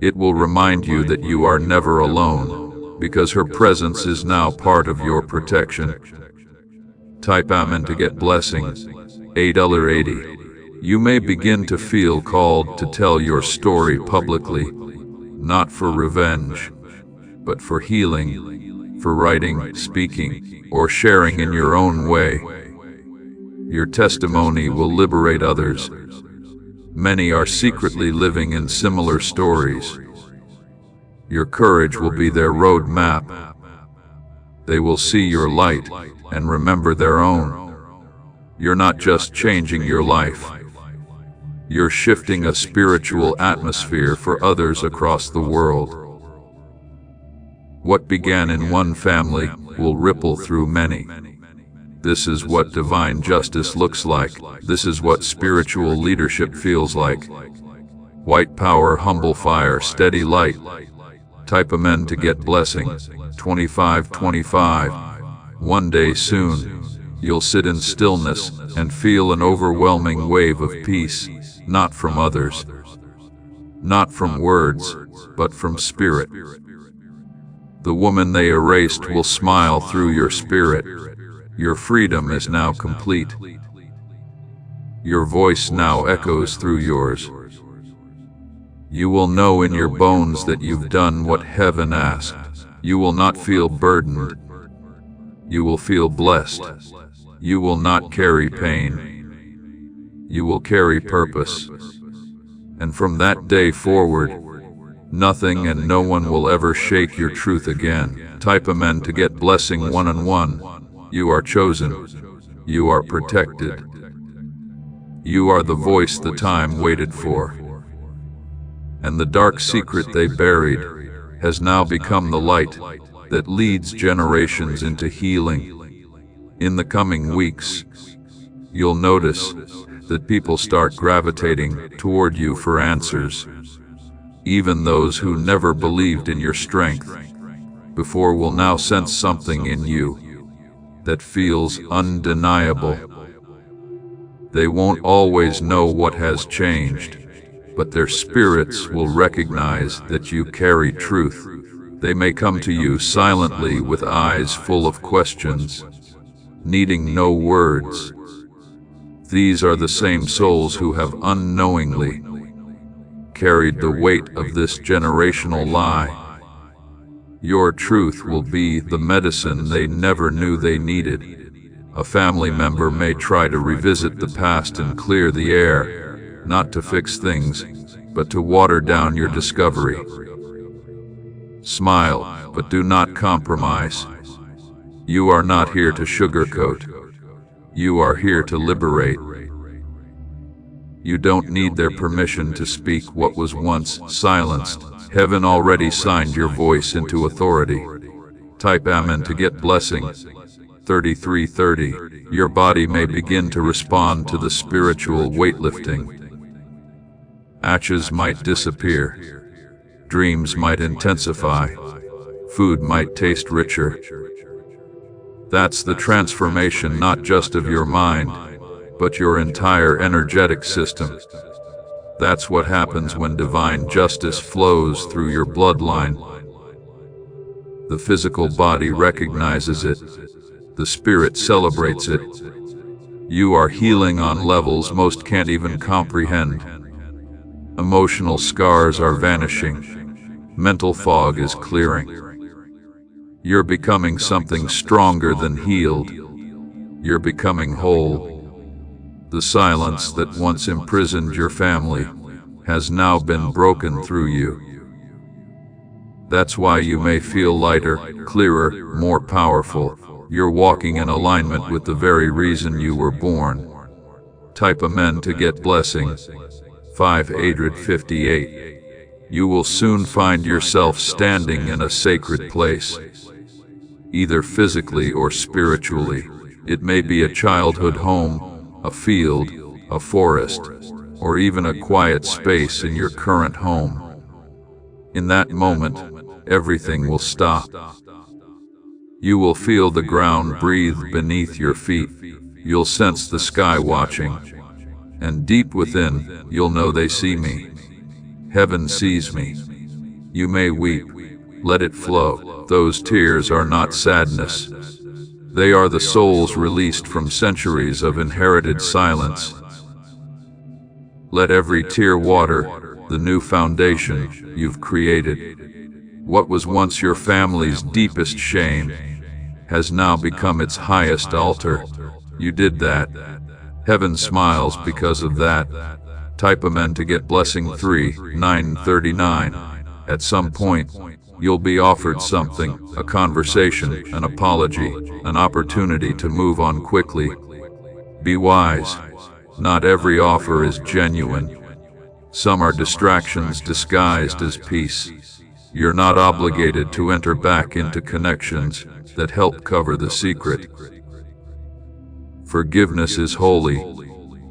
Speaker 1: It will remind you that you are never alone, because her presence is now part of your protection. Type Amen to get blessings. $8.80. You may begin to feel called to tell your story publicly, not for revenge, but for healing, for writing, speaking, or sharing in your own way. Your testimony will liberate others. Many are secretly living in similar stories. Your courage will be their road map. They will see your light and remember their own. You're not just changing your life. You're shifting a spiritual atmosphere for others across the world. What began in one family will ripple through many. This is what divine justice looks like. This is what spiritual leadership feels like. White power, humble fire, steady light. Type amen to get blessing. 2525. One day soon, you'll sit in stillness and feel an overwhelming wave of peace, not from others, not from words, but from spirit. The woman they erased will smile through your spirit. Your freedom is now complete. Your voice now echoes through yours. You will know in your bones that you've done what heaven asked. You will not feel burdened. You will feel blessed. You will not carry pain. You will carry purpose. And from that day forward, nothing and no one will ever shake your truth again. Type amen to get blessing 1-on-1. You are chosen. You are protected. You are the voice the time waited for. And the dark secret they buried has now become the light that leads generations into healing. In the coming weeks, you'll notice that people start gravitating toward you for answers. Even those who never believed in your strength before will now sense something in you that feels undeniable. They won't always know what has changed, but their spirits will recognize that you carry truth. They may come to you silently with eyes full of questions, needing no words. These are the same souls who have unknowingly carried the weight of this generational lie. Your truth will be the medicine they never knew they needed. A family member may try to revisit the past and clear the air, not to fix things, but to water down your discovery. Smile, but do not compromise. You are not here to sugarcoat. You are here to liberate. You don't need their permission to speak what was once silenced. Heaven already signed your voice into authority. Type amen to get blessing. 3330. Your body may begin to respond to the spiritual weightlifting. Ashes might disappear. Dreams might intensify. Food might taste richer. That's the transformation not just of your mind, but your entire energetic system. That's what happens when divine justice flows through your bloodline. The physical body recognizes it. The spirit celebrates it. You are healing on levels most can't even comprehend. Emotional scars are vanishing. Mental fog is clearing. You're becoming something stronger than healed. You're becoming whole. The silence that once imprisoned your family has now been broken through you. That's why you may feel lighter, clearer, more powerful. You're walking in alignment with the very reason you were born. Type amen to get blessing. 558. You will soon find yourself standing in a sacred place, either physically or spiritually. It may be a childhood home, a field, a forest, or even a quiet space in your current home. In that moment, everything will stop. You will feel the ground breathe beneath your feet. You'll sense the sky watching. And deep within, you'll know they see me. Heaven sees me. You may weep. Let it flow. Those tears are not sadness. They are the souls released from centuries of inherited silence. Let every tear water the new foundation you've created. What was once your family's deepest shame has now become its highest altar. You did that. Heaven smiles because of that. Type amen to get blessing 3/939. At some point, you'll be offered something, a conversation, an apology, an opportunity to move on quickly. Be wise. Not every offer is genuine. Some are distractions disguised as peace. You're not obligated to enter back into connections that help cover the secret. Forgiveness is holy,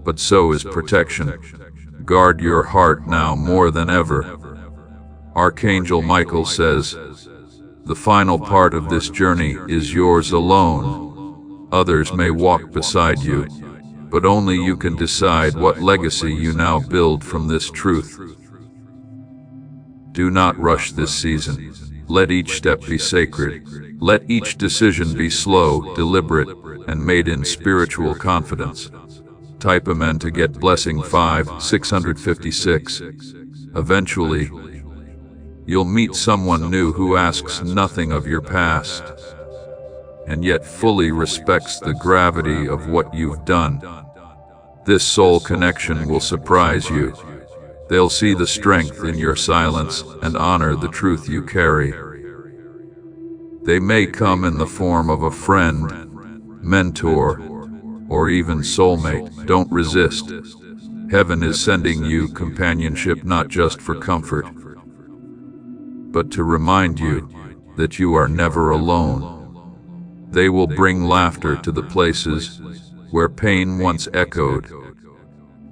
Speaker 1: but so is protection. Guard your heart now more than ever. Archangel Michael says, the final part of this journey is yours alone. Others may walk beside you, but only you can decide what legacy you now build from this truth. Do not rush this season. Let each step be sacred. Let each decision be slow, deliberate, and made in spiritual confidence. Type amen to get blessing 5/656. Eventually, you'll meet someone new who asks nothing of your past, and yet fully respects the gravity of what you've done. This soul connection will surprise you. They'll see the strength in your silence and honor the truth you carry. They may come in the form of a friend, mentor, or even soulmate. Don't resist. Heaven is sending you companionship not just for comfort, but to remind you that you are never alone. They will bring laughter to the places where pain once echoed.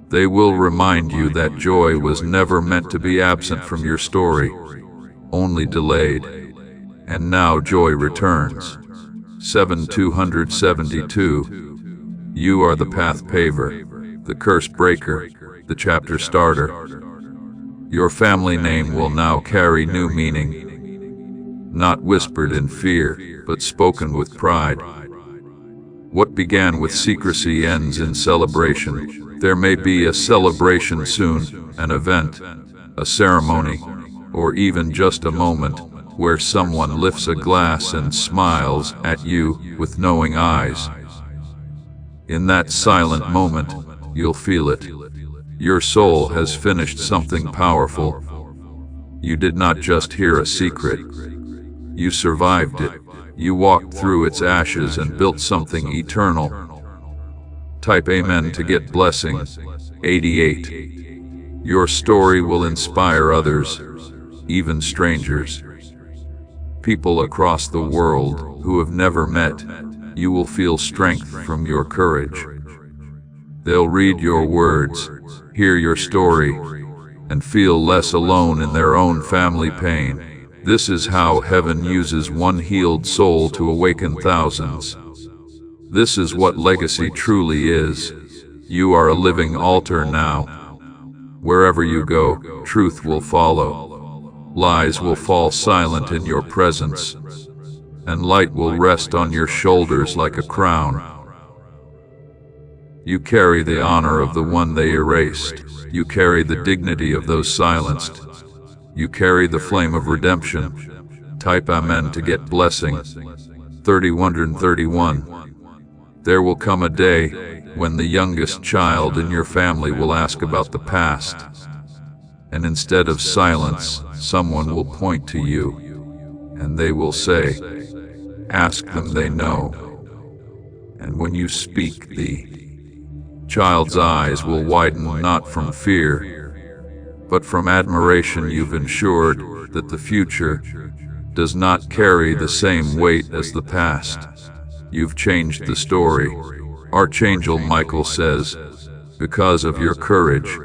Speaker 1: They will remind you that joy was never meant to be absent from your story, only delayed. And now joy returns. 7/272. You are the path paver, the curse breaker, the chapter starter. Your family name will now carry new meaning, not whispered in fear, but spoken with pride. What began with secrecy ends in celebration. There may be a celebration soon, an event, a ceremony, or even just a moment where someone lifts a glass and smiles at you with knowing eyes. In that silent moment, you'll feel it. Your soul has finished something powerful. You did not just hear a secret. You survived it. You walked through its ashes and built something eternal. Type amen to get blessing 88. Your story will inspire others, even strangers. People across the world who have never met. You will feel strength from your courage. They'll read your words, hear your story, and feel less alone in their own family pain. This is how heaven uses one healed soul to awaken thousands. This is what legacy truly is. You are a living altar now. Wherever you go, truth will follow. Lies will fall silent in your presence, and light will rest on your shoulders like a crown. You carry the honor of the one they erased. You carry the dignity of those silenced. You carry the flame of redemption. Type amen to get blessing 3131. There will come a day when the youngest child in your family will ask about the past, and instead of silence, someone will point to you, and they will say, "Ask them, they know." And when you speak, the child's eyes will widen not from fear, but from admiration. You've ensured that the future does not carry the same weight as the past. You've changed the story. Archangel Michael says, because of your courage,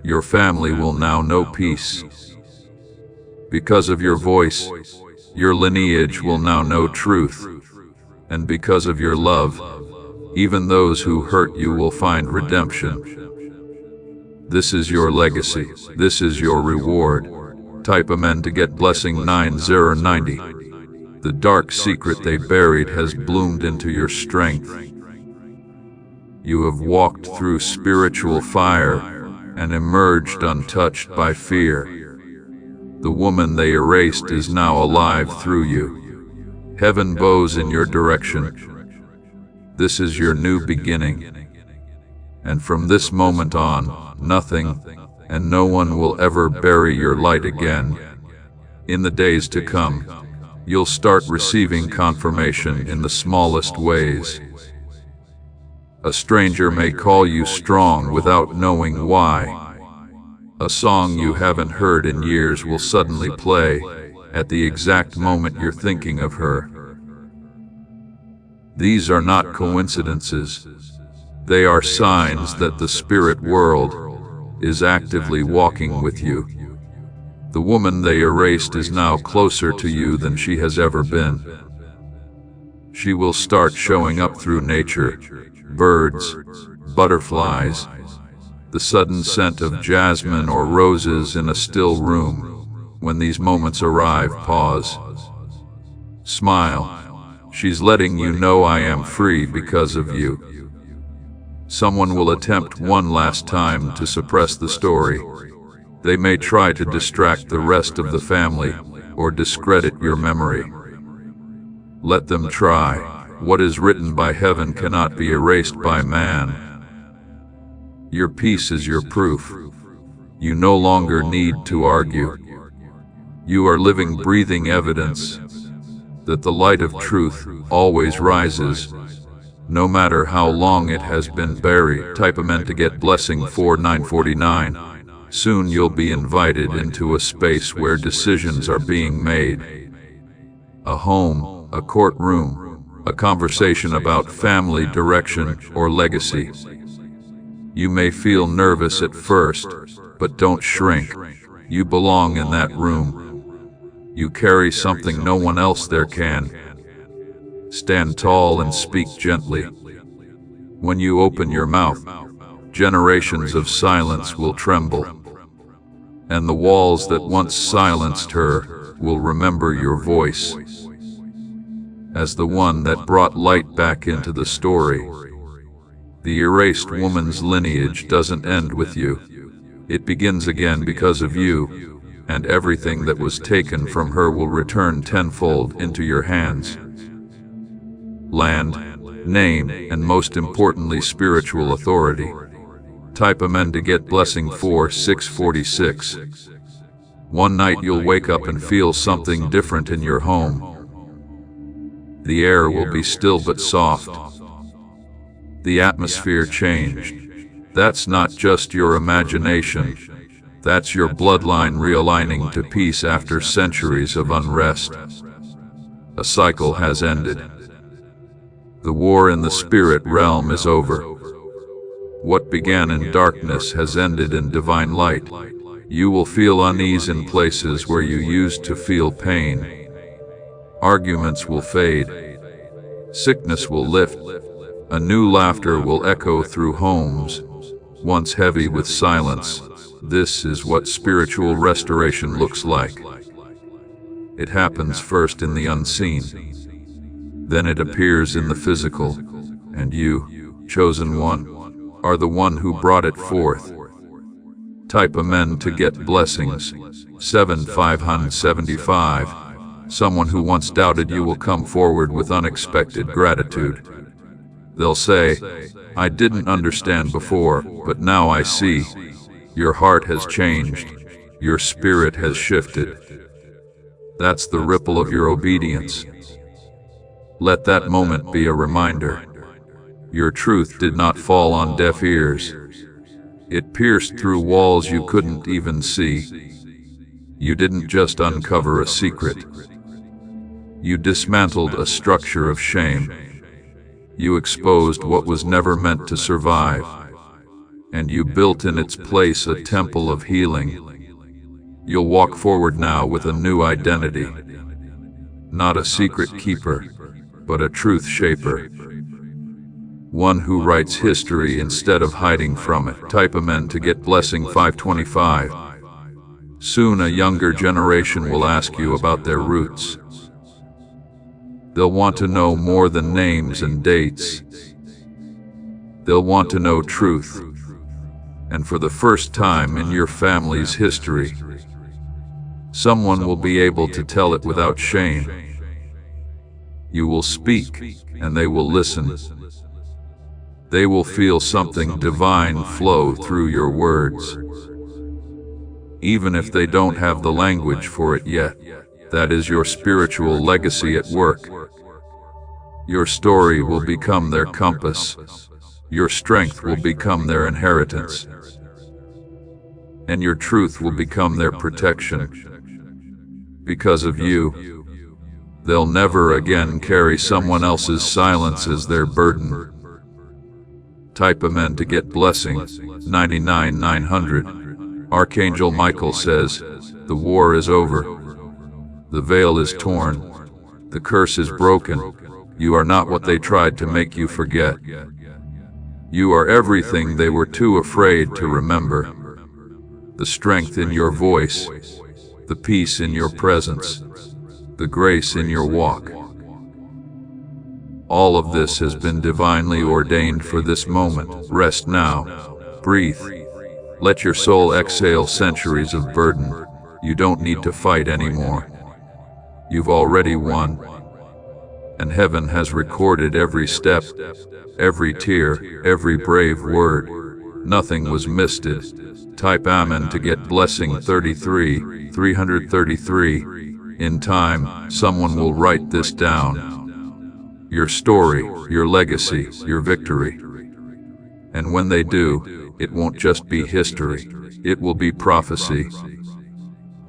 Speaker 1: your family will now know peace. Because of your voice, your lineage will now know truth. And because of your love, even those who hurt you will find redemption. This is your legacy. This is your reward. Type amen to get blessing 9090. The dark secret they buried has bloomed into your strength. You have walked through spiritual fire and emerged untouched by fear. The woman they erased is now alive through you. Heaven bows in your direction. This is your new beginning. And from this moment on, nothing and no one will ever bury your light again. In the days to come, you'll start receiving confirmation in the smallest ways. A stranger may call you strong without knowing why. A song you haven't heard in years will suddenly play at the exact moment you're thinking of her. These are not coincidences. They are signs that the spirit world is actively walking with you. The woman they erased is now closer to you than she has ever been. She will start showing up through nature, birds, butterflies, the sudden scent of jasmine or roses in a still room. When these moments arrive, pause. Smile. She's letting you know I am free because of you. Someone will attempt one last time to suppress the story. They may try to distract the rest of the family or discredit your memory. Let them try. What is written by heaven cannot be erased by man. Your peace is your proof. You no longer need to argue. You are living, breathing evidence that the light of truth always rises, no matter how long it has been buried. Type amen to get blessing 4949. Soon you'll be invited into a space where decisions are being made. A home, a courtroom, a conversation about family direction or legacy. You may feel nervous at first, but don't shrink. You belong in that room. You carry something no one else there can. Stand tall and speak gently. When you open your mouth, generations of silence will tremble, and the walls that once silenced her will remember your voice. As the one that brought light back into the story, the erased woman's lineage doesn't end with you. It begins again because of you, and everything that was taken from her will return tenfold into your hands. Land, name, and most importantly, spiritual authority. Type amen to get blessing 4646. One night you'll wake up and feel something different in your home. The air will be still but soft. The atmosphere changed. That's not just your imagination. That's your bloodline realigning to peace after centuries of unrest. A cycle has ended. The war in the spirit realm is over. What began in darkness has ended in divine light. You will feel unease in places where you used to feel pain. Arguments will fade. Sickness will lift. A new laughter will echo through homes, once heavy with silence. This is what spiritual restoration looks like. It happens first in the unseen. Then it appears in the physical, and you, chosen one, are the one who brought it forth. Type amen to get blessings 7575. Someone who once doubted you will come forward with unexpected gratitude. They'll say, I didn't understand before, but now I see. Your heart has changed. Your spirit has shifted. That's the ripple of your obedience. Let that moment be a reminder. Your truth did not fall on deaf ears. It pierced through walls you couldn't even see. You didn't just uncover a secret. You dismantled a structure of shame. You exposed what was never meant to survive, and you built in its place a temple of healing. You'll walk forward now with a new identity. Not a secret keeper, but a truth shaper. One who writes history instead of hiding from it. Type amen to get blessing 525. Soon a younger generation will ask you about their roots. They'll want to know more than names and dates. They'll want to know truth. And for the first time in your family's history, Someone will be able to tell it without shame. You will speak, and they will listen. They will feel something divine flow through your words. Even if they don't have the language for it yet, that is your spiritual legacy at work. Your story will become their compass. Your strength will become their inheritance. And your truth will become their protection. Because of you, they'll never again carry someone else's silence as their burden. Type Amen to get blessing. 99,900. Archangel Michael says, the war is over. The veil is torn. The curse is broken. You are not what they tried to make you forget. You are everything they were too afraid to remember. The strength in your voice, the peace in your presence, the grace in your walk. All of this has been divinely ordained for this moment. Rest now. Breathe. Let your soul exhale centuries of burden. You don't need to fight anymore. You've already won. And heaven has recorded every step, every tear, every brave word. Nothing was misted. Type Amen to get blessing. 333. In time, someone will write this down. Your story, your legacy, your victory. And when they do, it won't just be history. It will be prophecy.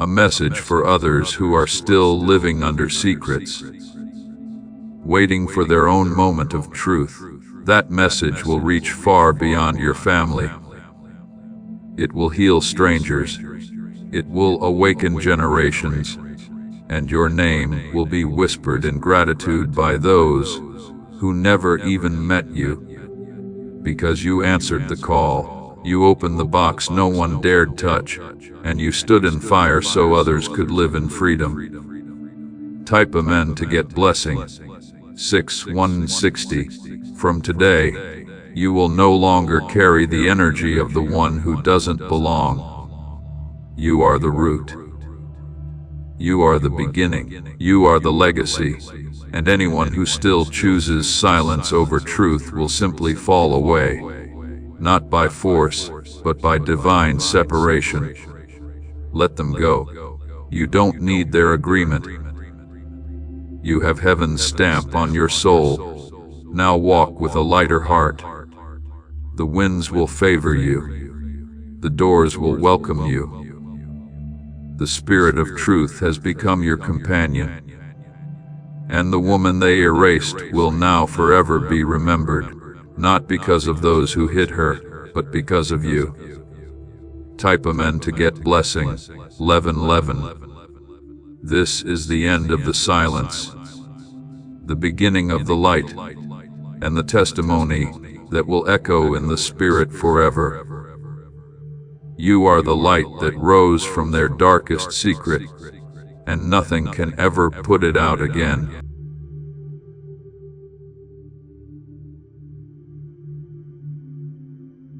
Speaker 1: A message for others who are still living under secrets, waiting for their own moment of truth. That message will reach far beyond your family. It will heal strangers. It will awaken generations. And your name will be whispered in gratitude by those who never even met you. Because you answered the call, you opened the box no one dared touch, and you stood in fire so others could live in freedom. Type Amen to get blessing. 6160. From today, you will no longer carry the energy of the one who doesn't belong. You are the root. You are the beginning. You are the legacy. And anyone who still chooses silence over truth will simply fall away. Not by force, but by divine separation. Let them go. You don't need their agreement. You have heaven's stamp on your soul. Now walk with a lighter heart. The winds will favor you. The doors will welcome you. The spirit of truth has become your companion. And the woman they erased will now forever be remembered, not because of those who hit her, but because of you. Type Amen to get blessing. 1111. This is the end of the silence, the beginning of the light, and the testimony that will echo in the spirit forever. You are the light that rose from their darkest secret, and nothing can ever put it out again.